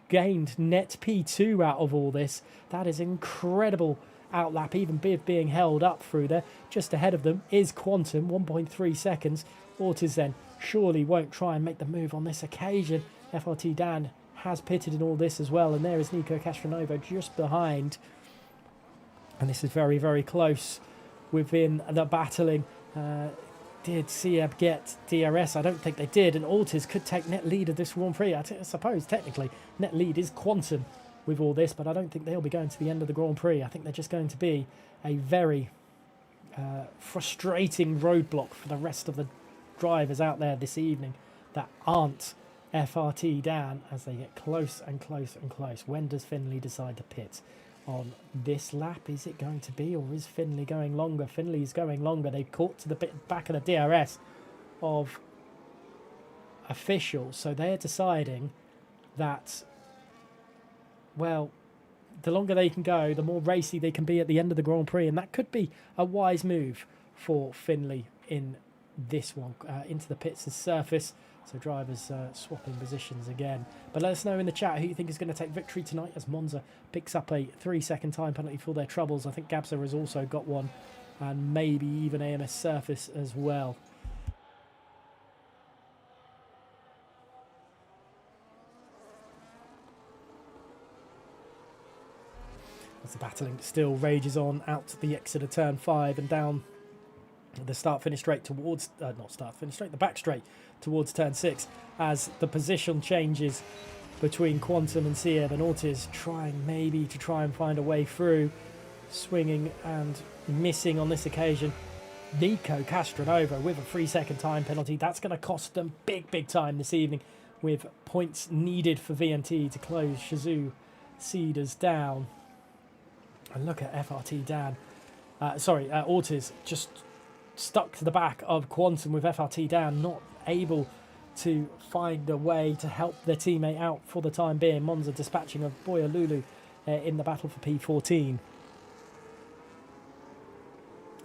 gained net P2 out of all this. That is incredible outlap, even being held up through there. Just ahead of them is Quantum, 1.3 seconds. Ortiz then surely won't try and make the move on this occasion. FRT Dan has pitted in all this as well, and there is Nico Castronova just behind. And this is very, very close within the battling. Did Sieb get DRS? I don't think they did, and Ortiz could take net lead of this Grand Prix. I suppose technically net lead is Quantum with all this, but I don't think they'll be going to the end of the Grand Prix. I think they're just going to be a very frustrating roadblock for the rest of the drivers out there this evening that aren't FRT Dan, as they get close and close and close. When does Finley decide to pit on this lap? Is it going to be, or is Finley going longer? Finley is going longer. They've caught to the back of the DRS of officials, so they're deciding that, well, the longer they can go, the more racy they can be at the end of the Grand Prix, and that could be a wise move for Finley in this one. Into the pits and surface, so drivers swapping positions again. But let us know in the chat who you think is going to take victory tonight, as Monza picks up a 3-second time penalty for their troubles. I think Gabza has also got one, and maybe even AMS Surface as well. As the battling still rages on out to the exit of turn 5 and down the start-finish straight towards... not start-finish straight, the back straight towards turn 6, as the position changes between Quantum and Sieb, and Ortiz trying maybe to try and find a way through, swinging and missing on this occasion. Nico Castronova with a 3-second time penalty. That's going to cost them big time this evening, with points needed for VNT to close Shazoo Cedars down. And look at FRT Dan. Ortiz just stuck to the back of Quantum, with FRT Dan not able to find a way to help their teammate out for the time being. Monza dispatching of Boya Lulu in the battle for P14.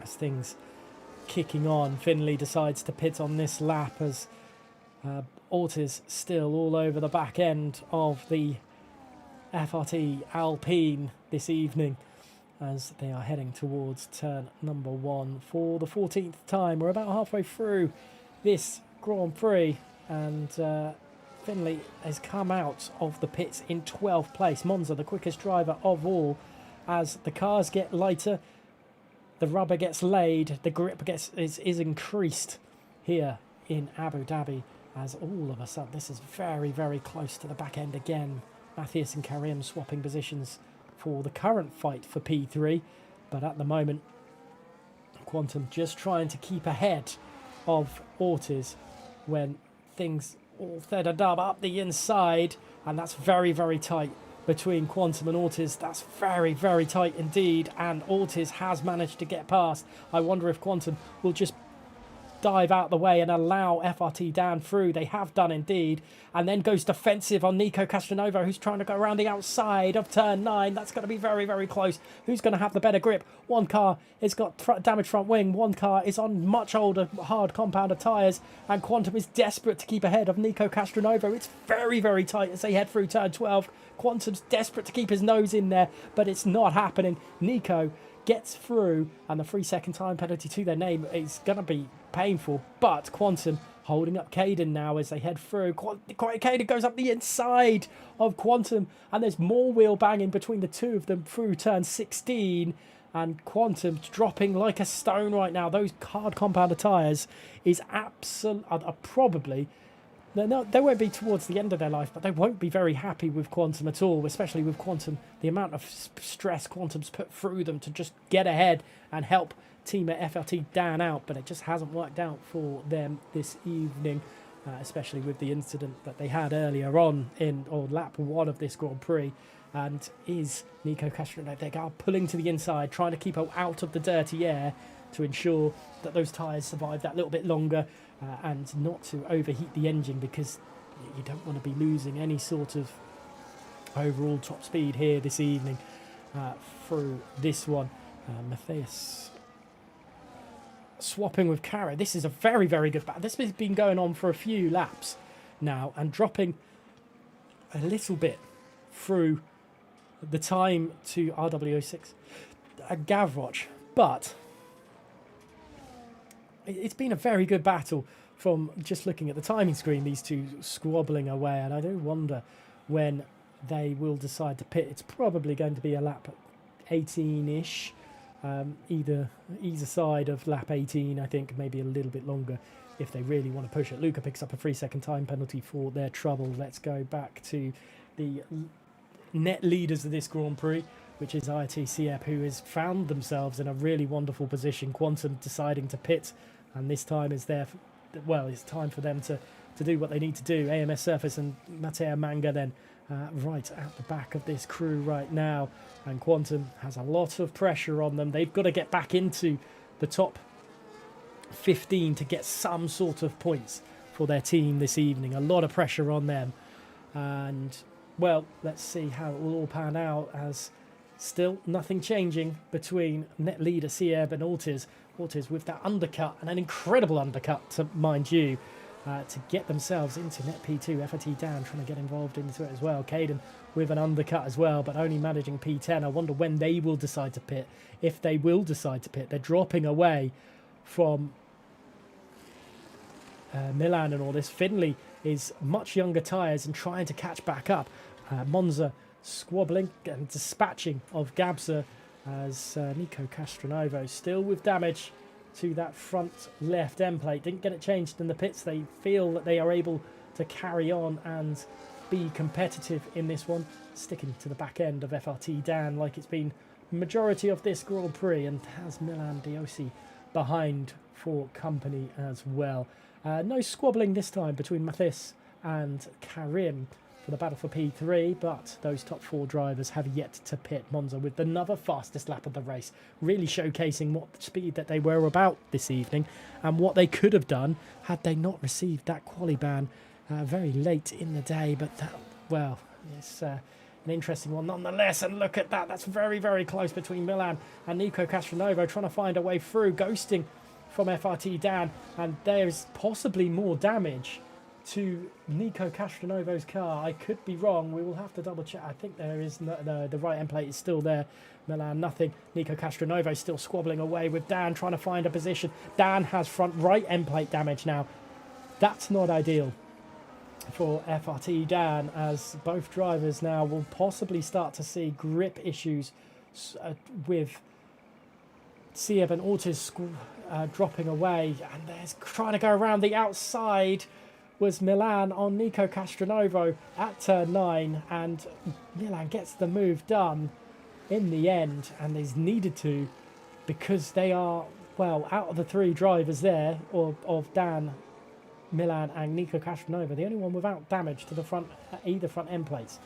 As things kicking on, Finley decides to pit on this lap, as Ortiz still all over the back end of the FRT Alpine this evening, as they are heading towards turn number 1 for the 14th time. We're about halfway through this Grand Prix, and Finley has come out of the pits in 12th place. Monza, the quickest driver of all, as the cars get lighter, the rubber gets laid, the grip is increased here in Abu Dhabi, as all of a sudden this is very, very close to the back end again. Matthias and Karim swapping positions for the current fight for P3, but at the moment Quantum just trying to keep ahead of Ortiz when things all said and done up the inside, and that's very, very tight between Quantum and Ortiz. That's very, very tight indeed, and Ortiz has managed to get past. I wonder if Quantum will just dive out the way and allow FRT Dan through. They have done indeed, and then goes defensive on Nico Castronovo, who's trying to go around the outside of turn 9. That's going to be very, very close. Who's going to have the better grip? One car has got damaged front wing. One car is on much older, hard compounded tyres, and Quantum is desperate to keep ahead of Nico Castronovo. It's very, very tight as they head through turn 12. Quantum's desperate to keep his nose in there, but it's not happening. Nico gets through, and the 3-second time penalty to their name is going to be painful, but Quantum holding up Caden now as they head through. Caden goes up the inside of Quantum, and there's more wheel banging between the two of them through turn 16, and Quantum dropping like a stone right now. Those hard compounded tyres is probably... No, they won't be towards the end of their life, but they won't be very happy with Quantum at all, especially with Quantum, the amount of stress Quantum's put through them to just get ahead and help teammate FLT Dan out, but it just hasn't worked out for them this evening, especially with the incident that they had earlier on or lap 1 of this Grand Prix. And is Nico Castronovo, they are pulling to the inside, trying to keep out of the dirty air to ensure that those tyres survive that little bit longer, and not to overheat the engine, because you don't want to be losing any sort of overall top speed here this evening through this one. Matthias swapping with Cara. This is a very, very good battle. This has been going on for a few laps now, and dropping a little bit through the time to RW06 Gavroch, but it's been a very good battle from just looking at the timing screen, these two squabbling away, and I do wonder when they will decide to pit. It's probably going to be a lap 18-ish, either side of lap 18, I think, maybe a little bit longer if they really want to push it. Luca picks up a 3-second time penalty for their trouble. Let's go back to the net leaders of this Grand Prix, which is ITCF, who has found themselves in a really wonderful position. Quantum deciding to pit, and this time is it's time for them to do what they need to do. AMS Surface and Matteo Manga then right at the back of this crew right now, and Quantum has a lot of pressure on them. They've got to get back into the top 15 to get some sort of points for their team this evening. A lot of pressure on them, and well, let's see how it will all pan out, as still nothing changing between net leader Sieb and Ortiz. Ortiz with that undercut, and an incredible undercut, to mind you, to get themselves into net P2. FAT Dan trying to get involved into it as well. Caden with an undercut as well, but only managing P10. I wonder when they will decide to pit. If they will decide to pit, they're dropping away from Milan and all this. Finley is much younger tyres and trying to catch back up. Monza squabbling and dispatching of Gabza, as Nico Castronovo still with damage to that front left end plate. Didn't get it changed in the pits. They feel that they are able to carry on and be competitive in this one, sticking to the back end of FRT Dan like it's been majority of this Grand Prix, and has Milan Diosi behind for company as well. No squabbling this time between Mathis and Karim for the battle for P3, but those top 4 drivers have yet to pit. Monza with another fastest lap of the race, really showcasing what speed that they were about this evening and what they could have done had they not received that quali ban very late in the day. But that, well, it's an interesting one nonetheless, and look at that, that's very, very close between Milan and Nico Castronovo, trying to find a way through, ghosting from FRT Dan, and there's possibly more damage to Nico Castronovo's car. I could be wrong, we will have to double check. I think there is the right end plate is still there. Milan nothing. Nico Castronovo still squabbling away with Dan, trying to find a position. Dan has front right end plate damage now. That's not ideal for FRT Dan, as both drivers now will possibly start to see grip issues with Sieb and Ortiz dropping away, and there's trying to go around the outside was Milan on Nico Castronovo at turn 9, and Milan gets the move done in the end, and is needed to, because they are well, out of the 3 drivers there, of Dan, Milan and Nico Castronova, the only one without damage to the front, either front end plates.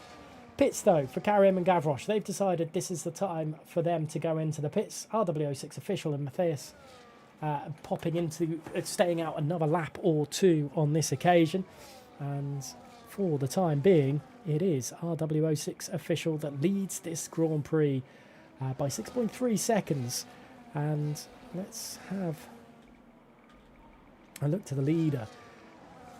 Pits though for Karim and Gavroche. They've decided this is the time for them to go into the pits. RW06 official and Matthias popping into, staying out another lap or 2 on this occasion. And for the time being, it is RW06 official that leads this Grand Prix by 6.3 seconds. And let's have a look to the leader.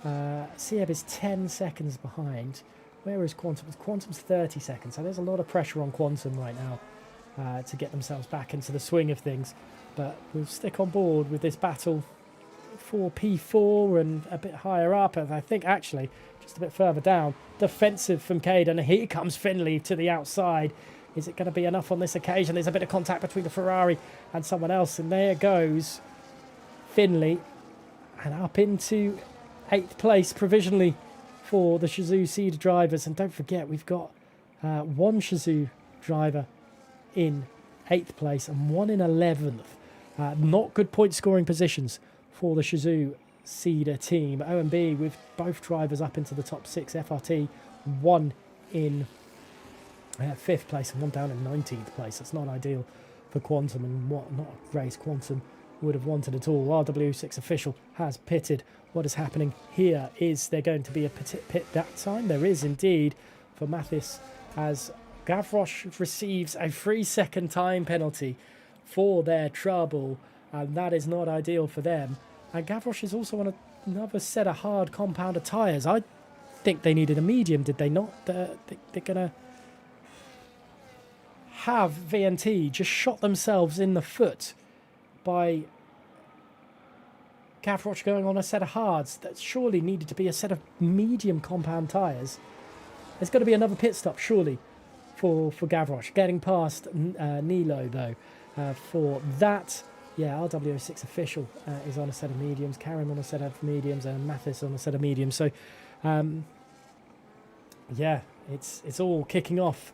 Sieb is 10 seconds behind. Where is Quantum? Quantum's 30 seconds, so there's a lot of pressure on Quantum right now to get themselves back into the swing of things. But we'll stick on board with this battle for P4 and a bit higher up, and I think actually just a bit further down. Defensive from Cade, and here comes Finley to the outside. Is it going to be enough on this occasion? There's a bit of contact between the Ferrari and someone else, and there goes Finley, and up into 8th place provisionally for the Shizou Seed drivers. And don't forget, we've got 1 Shizou driver in 8th place and 1 in 11th. Not good point scoring positions for the Shizou Cedar team. OMB with both drivers up into the top 6. FRT 1 in 5th place and 1 down in 19th place. That's not ideal for Quantum, and what not a race Quantum would have wanted at all. RW6 official has pitted. What is happening here? Is there going to be a pit that time? There is indeed for Mathis, as Gavroche receives a 3-second time penalty for their trouble, and that is not ideal for them. And Gavroche is also on another set of hard compounder tyres. I think they needed a medium, did they not? They're going to have VNT just shot themselves in the foot by Gavroche going on a set of hards that surely needed to be a set of medium compound tyres. There's got to be another pit stop, surely, for Gavroche. Getting past Nilo, though, for that. Yeah, RW6 official is on a set of mediums, Karim on a set of mediums, and Mathis on a set of mediums. So, yeah, it's all kicking off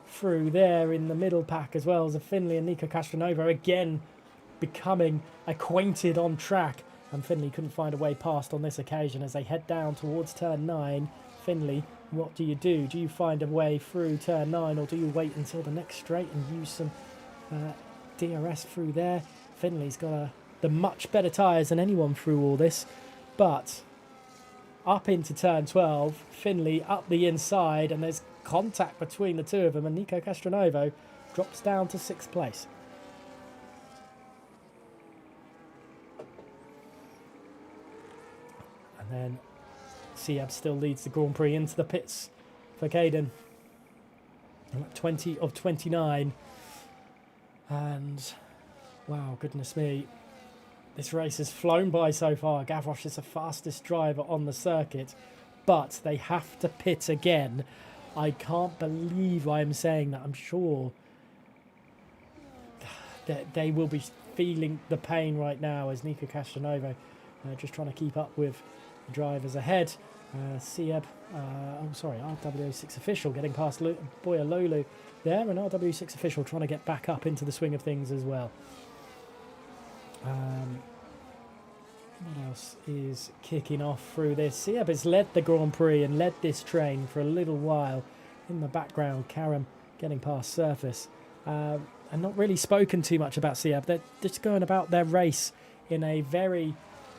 through there in the middle pack, as well as Finley and Nico Castronova again becoming acquainted on track. And Finley couldn't find a way past on this occasion as they head down towards turn 9. Finley, what do? Do you find a way through turn 9, or do you wait until the next straight and use some DRS through there? Finley's got the much better tyres than anyone through all this, but up into turn 12, Finley up the inside, and there's contact between the two of them, and Nico Castronovo drops down to 6th place. And then Siab still leads the Grand Prix into the pits for Caden. 20 of 29. And wow, goodness me, this race has flown by so far. Gavroche is the fastest driver on the circuit, but they have to pit again. I can't believe I'm saying that. I'm sure that they will be feeling the pain right now as Nico Castronovo just trying to keep up with the drivers ahead. Sieb, RW6 official getting past Boya Lolu there, and RW6 official trying to get back up into the swing of things as well. What else is kicking off through this? Sieb has led the Grand Prix and led this train for a little while. In the background, Karam getting past Surface. And not really spoken too much about Sieb. They're just going about their race in a very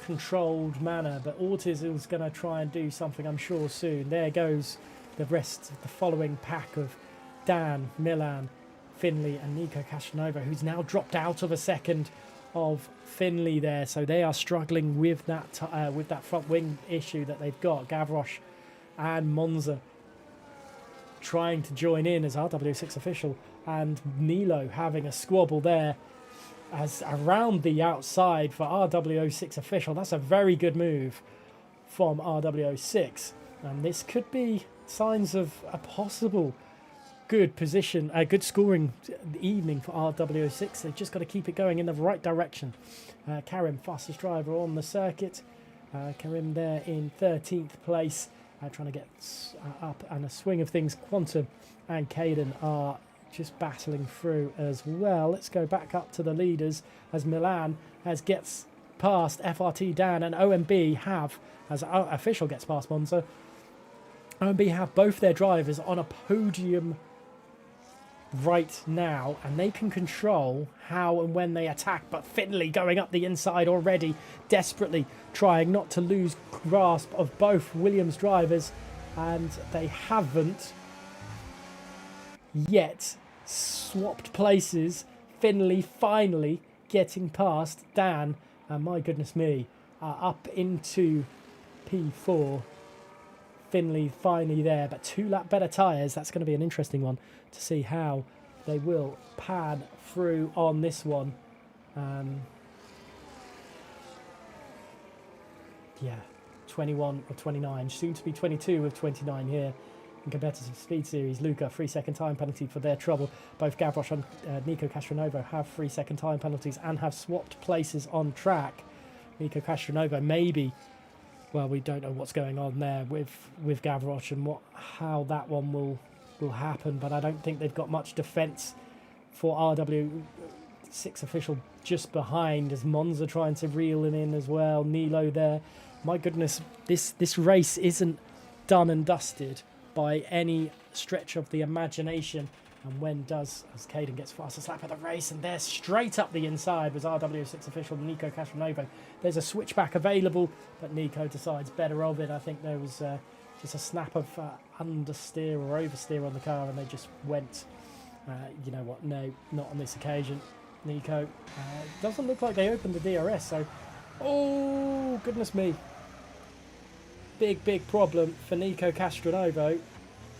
controlled manner, but Ortiz is going to try and do something, I'm sure, soon. There goes the rest of the following pack of Dan, Milan, Finley and Nico Castronovo, who's now dropped out of a second of Finley there. So they are struggling with that front wing issue that they've got. Gavroche and Monza trying to join in as RW6 official, and Nilo having a squabble there as around the outside for RW6 official. That's a very good move from RW6, and this could be signs of a possible good position, a good scoring evening for RW6. They've just got to keep it going in the right direction. Karim, fastest driver on the circuit. Karim there in 13th place, trying to get up and a swing of things. Quantum and Caden are just battling through as well. Let's go back up to the leaders as Milan gets past FRT Dan, and OMB have, as official gets past Monza, OMB have both their drivers on a podium right now, and they can control how and when they attack. But Finley going up the inside already, desperately trying not to lose grasp of both Williams drivers, and they haven't yet swapped places. Finley finally getting past Dan, and my goodness me, up into P4. Finley finally there, but 2 lap better tyres. That's going to be an interesting one to see how they will pad through on this one. Yeah, 21 or 29, soon to be 22 with 29 here in competitive speed series. Luca, 3-second time penalty for their trouble. Both Gavroche and Nico Castronovo have 3-second time penalties and have swapped places on track. Nico Castronovo maybe, well, we don't know what's going on there with Gavroche and how that one will happen, but I don't think they've got much defence for RW6 official just behind, as Monza trying to reel him in as well. Nilo there. My goodness, this race isn't done and dusted by any stretch of the imagination. And when does, as Caden gets fastest lap of the race, and there straight up the inside was RW6 official Nico Castronovo. There's a switchback available, but Nico decides better of it. I think there was just a snap of understeer or oversteer on the car, and they just went, you know what, no, not on this occasion. Nico, doesn't look like they opened the DRS, so, oh, goodness me. Big problem for Nico Castronovo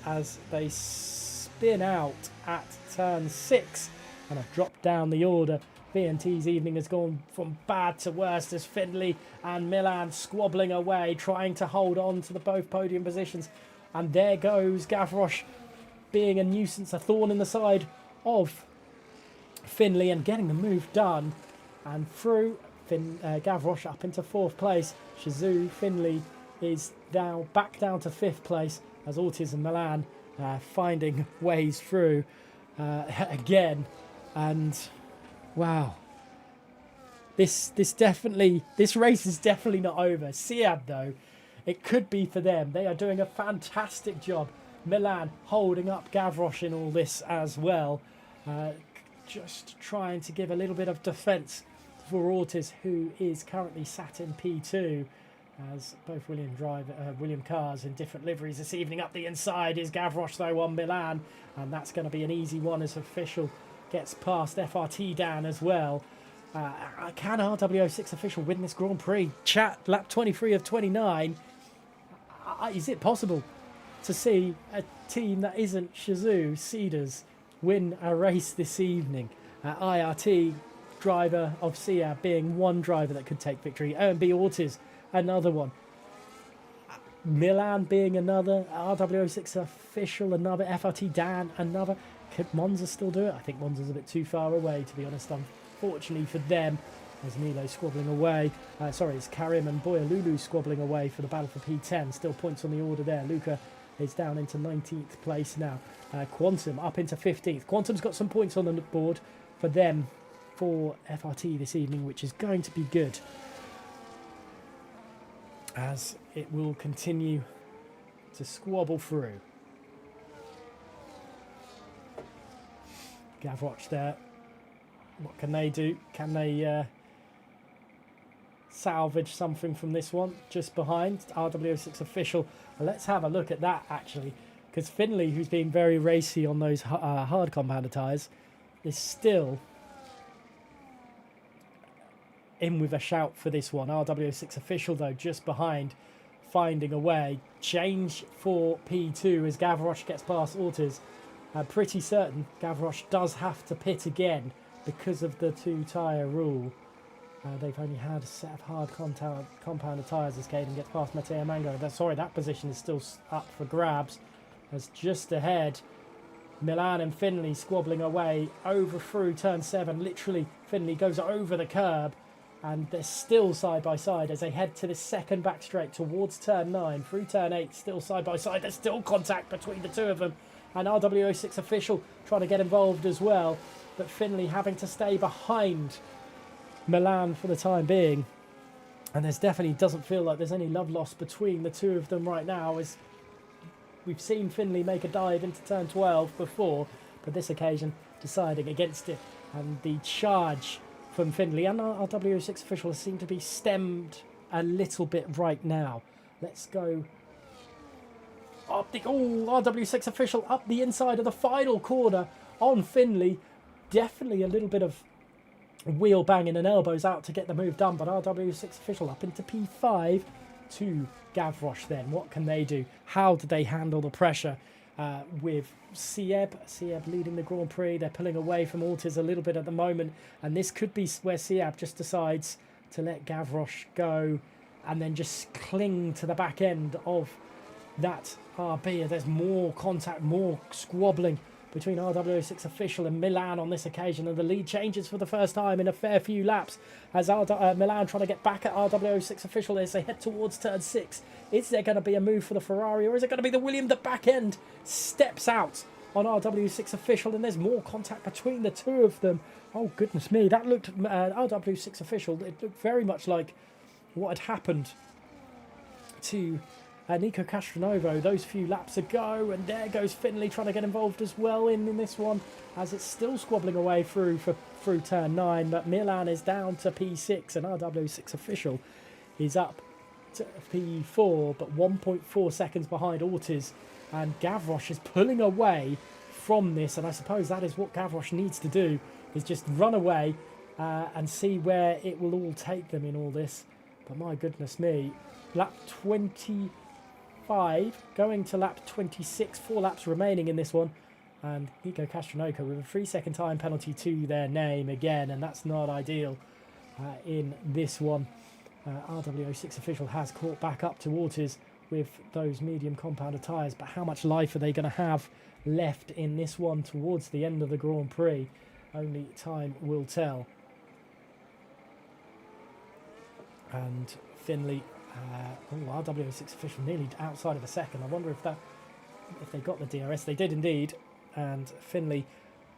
as they spin out at turn 6 and have dropped down the order. VNT's evening has gone from bad to worse as Finley and Milan squabbling away, trying to hold on to the both podium positions. And there goes Gavroche being a nuisance, a thorn in the side of Finley, and getting the move done. And through Gavroche up into 4th place. Shizou Finley is now back down to 5th place as Ortiz and Milan finding ways through again. And wow, this race is definitely not over. Siad though, it could be for them. They are doing a fantastic job. Milan holding up Gavroche in all this as well, just trying to give a little bit of defence for Ortiz, who is currently sat in P2. As both William cars in different liveries this evening. Up the inside is Gavroche though on Milan, and that's going to be an easy one as official gets past FRT Dan as well. Can RW6 official win this Grand Prix? Chat, lap 23 of 29. Is it possible to see a team that isn't Shizou Cedars win a race this evening? IRT driver of Sia being one driver that could take victory. OMB Ortiz, another one. Milan being another. RW6 official, another. FRT Dan, another. Could Monza still do it? I think Monza's a bit too far away, to be honest. Unfortunately for them, as Nilo squabbling away. It's Karim and Boyalulu squabbling away for the battle for P10. Still points on the order there. Luca is down into 19th place now. Quantum up into 15th. Quantum's got some points on the board for them for FRT this evening, which is going to be good, as it will continue to squabble through. Gavroche there. What can they do? Can they salvage something from this one? Just behind RW6 official. Let's have a look at that actually, because Finley, who's been very racy on those hard compounder tyres, is still in with a shout for this one. RW6 official though just behind, finding a way. Change for P2 as Gavroche gets past Ortiz. Pretty certain Gavroche does have to pit again because of the 2-tyre rule. They've only had a set of hard compounder tyres as Caden gets past Matteo Mango. That position is still up for grabs. As just ahead, Milan and Finley squabbling away over through turn 7. Literally, Finley goes over the curb, and they're still side by side as they head to the second back straight towards turn 9. Through turn 8, still side by side. There's still contact between the two of them. and RW06 official trying to get involved as well, but Finley having to stay behind Milan for the time being. And there's definitely doesn't feel like there's any love lost between the two of them right now, as we've seen Finley make a dive into turn 12 before, but this occasion deciding against it. And the charge from Finley and our W6 official seem to be stemmed a little bit right now. Let's go up the... Oh, RW6 official up the inside of the final corner on Finley. Definitely a little bit of wheel banging and elbows out to get the move done, but RW6 official up into P5 to Gavroche then. What can they do? How do they handle the pressure with Sieb leading the Grand Prix? They're pulling away from Ortiz a little bit at the moment, and this could be where Sieb just decides to let Gavroche go and then just cling to the back end of that RB. There's more contact, more squabbling between RW6 official and Milan on this occasion, and the lead changes for the first time in a fair few laps as Milan trying to get back at RW6 official as they head towards turn 6. Is there going to be a move for the Ferrari, or is it going to be the William? The back end steps out on RW6 official, and there's more contact between the two of them. Oh goodness me, that looked RW6 official, it looked very much like what had happened to Nico Castronovo those few laps ago, and there goes Finley trying to get involved as well in this one, as it's still squabbling away through turn 9, but Milan is down to P6 and RW6 official is up to P4, but 1.4 seconds behind Ortiz, and Gavroche is pulling away from this, and I suppose that is what Gavroche needs to do, is just run away and see where it will all take them in all this. But my goodness me, lap 25 going to lap 26, 4 laps remaining in this one, and Nico Castronovo with a 3-second time penalty to their name again, and that's not ideal in this one. RW06 official has caught back up to Ortiz with those medium compounded tyres, but how much life are they going to have left in this one towards the end of the Grand Prix? Only time will tell. And Finley, RW06 official nearly outside of a second. I wonder if they got the DRS. They did indeed, and Finley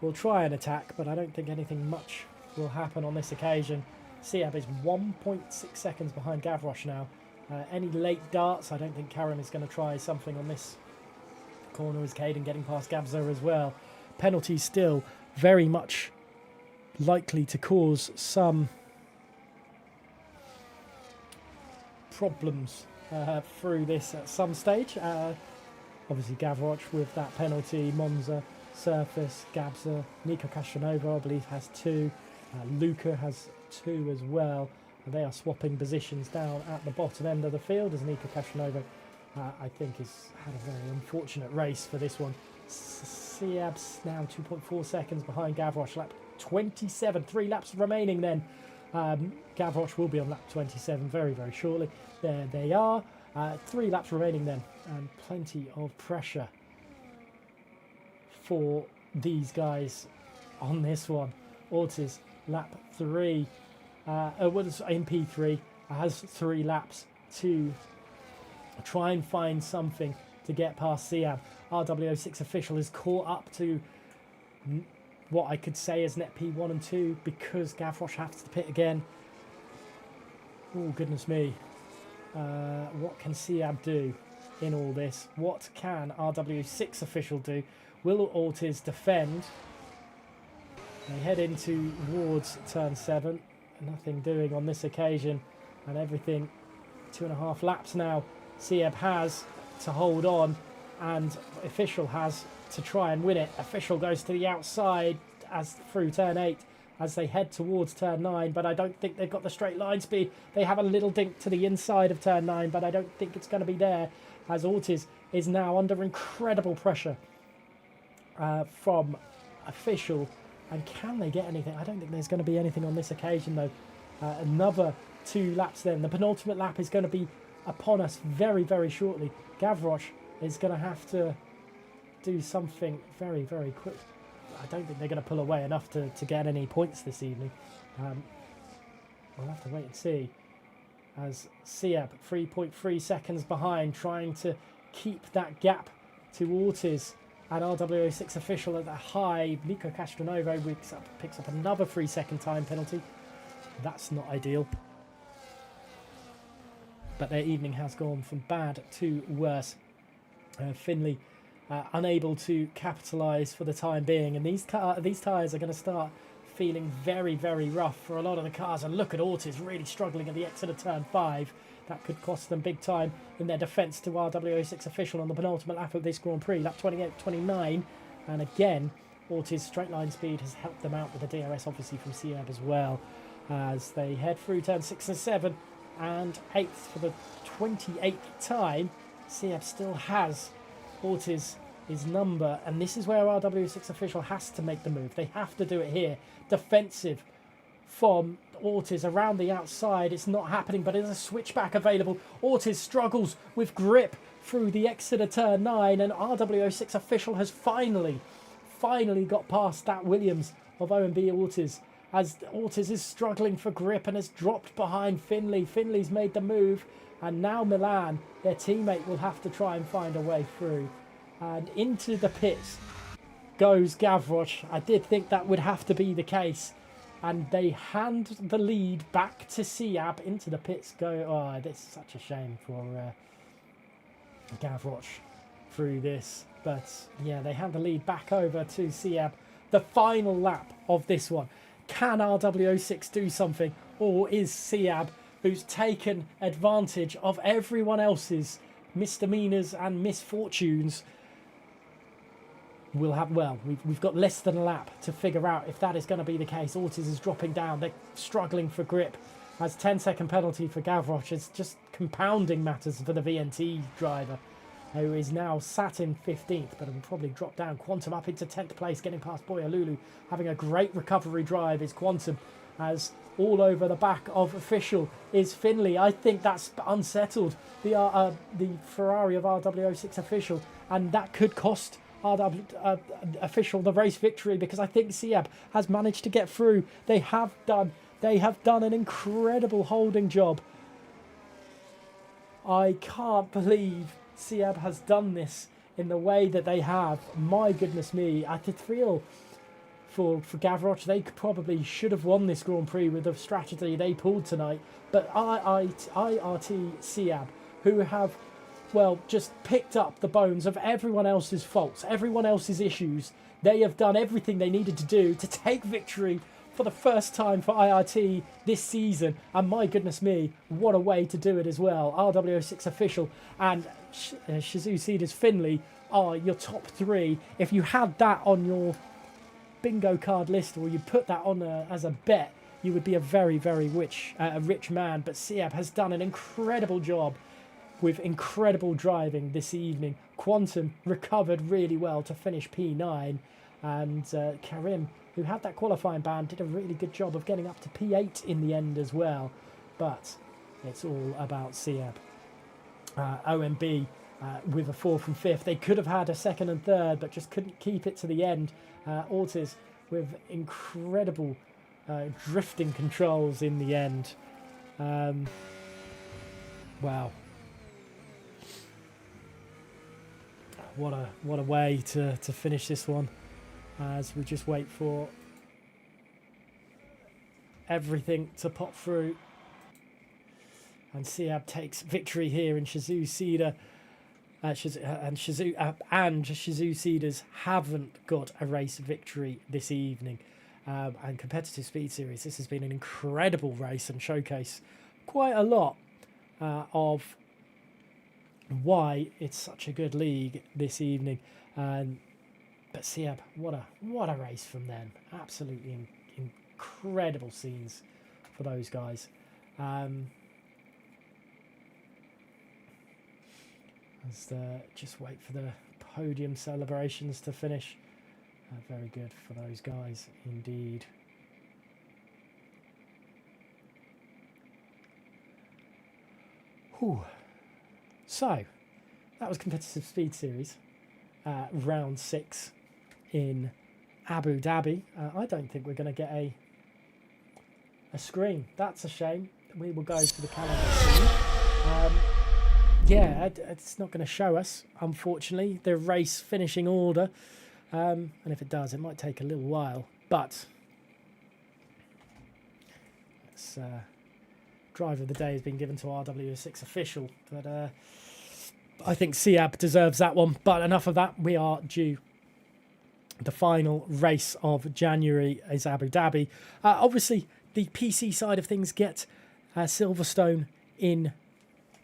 will try an attack, but I don't think anything much will happen on this occasion. Sieb is 1.6 seconds behind Gavroche now. Any late darts? I don't think Karim is going to try something on this corner, as Caden getting past Gabza as well. Penalties still very much likely to cause some problems through this at some stage. Obviously Gavroche with that penalty, Monza, Surface, Gabza, Nico Castronovo I believe has 2, Luca has 2 as well, and they are swapping positions down at the bottom end of the field, as Nico Castronovo I think has had a very unfortunate race for this one. Sieb's now 2.4 seconds behind Gavroche, lap 27, 3 laps remaining then. Gavroche will be on lap 27 very, very shortly. There they are. 3 laps remaining then, and plenty of pressure for these guys on this one. Ortiz, lap 3, in P3, has 3 laps to try and find something to get past Sieb. RW06 official is caught up to what I could say is net P1 and 2 because Gavroche has to pit again. Oh goodness me. What can Sieb do in all this? What can RW6 official do? Will Ortiz defend? They head into towards turn 7. Nothing doing on this occasion, and everything 2.5 laps now. Sieb has to hold on, and official has to try and win it. Official goes to the outside as through turn 8 as they head towards turn 9, but I don't think they've got the straight line speed. They have a little dink to the inside of turn 9, but I don't think it's going to be there, as Ortiz is now under incredible pressure from official. And can they get anything? I don't think there's going to be anything on this occasion though. Another 2 laps then. The penultimate lap is going to be upon us very, very shortly. Gavroche is going to have to do something very, very quick. I don't think they're going to pull away enough to get any points this evening. We'll have to wait and see. As Sieb, 3.3 seconds behind, trying to keep that gap to Ortiz And RWO6 official at the high, Nico Castronovo picks up another 3-second time penalty. That's not ideal. But their evening has gone from bad to worse. Finley unable to capitalise for the time being. And these tyres are going to start feeling very, very rough for a lot of the cars. And look at Ortiz really struggling at the exit of turn 5. That could cost them big time in their defence to RWO6 official on the penultimate lap of this Grand Prix. Lap 28-29. And again, Ortiz straight line speed has helped them out with the DRS obviously from Siab as well. As they head through turn 6 and 7. And 8th for the 28th time. Siab still has Ortiz his number, and this is where RW6 official has to make the move. They have to do it here. Defensive from Ortiz around the outside. It's not happening, but there's a switchback available. Ortiz struggles with grip through the exit of turn 9, and RW6 official has finally got past that Williams of OMB Ortiz, as Ortiz is struggling for grip and has dropped behind Finley. Finley's made the move, and now Milan, their teammate, will have to try and find a way through. And into the pits goes Gavroche. I did think that would have to be the case. And they hand the lead back to Siab. Into the pits go. Oh, this is such a shame for Gavroche through this. But yeah, they hand the lead back over to Siab. The final lap of this one. Can RW6 do something? Or is Siab, who's taken advantage of everyone else's misdemeanors and misfortunes, we'll have, well, we've got less than a lap to figure out if that is going to be the case. Ortiz is dropping down. They're struggling for grip. As 10-second penalty for Gavroche is just compounding matters for the VNT driver, who is now sat in 15th, but will probably drop down. Quantum up into 10th place, getting past Boyalulu. Having a great recovery drive is Quantum, as all over the back of official is Finley. I think that's unsettled the Ferrari of RW06 official, and that could cost official the race victory, because I think Siab has managed to get through. They have done an incredible holding job. I can't believe Siab has done this in the way that they have. My goodness me, I could feel for Gavroche. They probably should have won this Grand Prix with the strategy they pulled tonight, but IRT Siab, who have, well, just picked up the bones of everyone else's faults, everyone else's issues. They have done everything they needed to do to take victory for the first time for IRT this season. And my goodness me, what a way to do it as well. RW06 official and Shizu Cedars Finley are your top 3. If you had that on your bingo card list, or you put that on as a bet, you would be a very, very rich man. But Siab has done an incredible job with incredible driving this evening. Quantum recovered really well to finish P9, and Karim, who had that qualifying ban, did a really good job of getting up to P8 in the end as well. But it's all about Siab. OMB with a 4th and 5th. They could have had a 2nd and 3rd, but just couldn't keep it to the end. Ortiz with incredible drifting controls in the end. Wow. What a way to finish this one, as we just wait for everything to pop through. And Siab takes victory here in Shizu Cedar. Shizu Cedars haven't got a race victory this evening. And competitive speed series, this has been an incredible race and showcase quite a lot of why it's such a good league this evening. But Siab, what a race from them. Absolutely incredible scenes for those guys. Just wait for the podium celebrations to finish. Very good for those guys indeed. Whew. So, that was Competitive Speed Series, round 6 in Abu Dhabi. I don't think we're going to get a screen. That's a shame. We will go to the calendar soon. yeah, it's not going to show us, unfortunately, the race finishing order. And if it does, it might take a little while. But it's, driver of the day has been given to RW6 official. But I think Siab deserves that one. But enough of that. We are due. The final race of January is Abu Dhabi. Obviously, the PC side of things get Silverstone in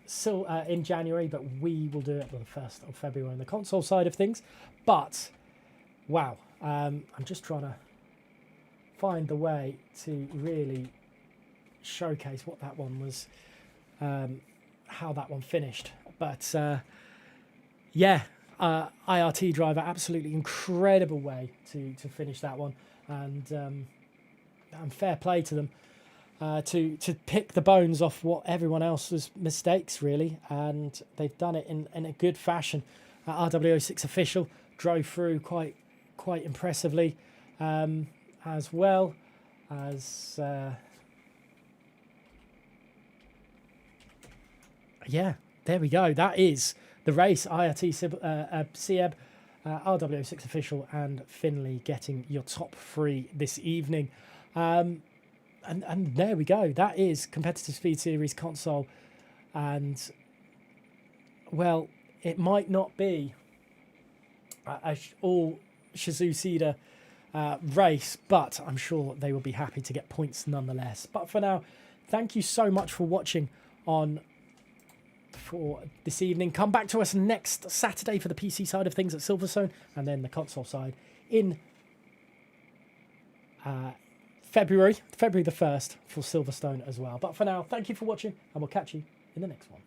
January, but we will do it on the 1st of February on the console side of things. But, wow, I'm just trying to find the way to really showcase what that one was, how that one finished. But, yeah. IRT driver, absolutely incredible way to finish that one, and fair play to them to pick the bones off what everyone else's mistakes really, and they've done it in a good fashion. RW6 official drove through quite impressively, as well as yeah, there we go. That is the race. IRT, Sieb, RW6 official, and Finley getting your top 3 this evening. And there we go. That is Competitive Speed Series console. And, well, it might not be all Shizucida race, but I'm sure they will be happy to get points nonetheless. But for now, thank you so much for watching for this evening. Come back to us next Saturday for the PC side of things at Silverstone, and then the console side in February the 1st for Silverstone as well. But for now, thank you for watching, and we'll catch you in the next one.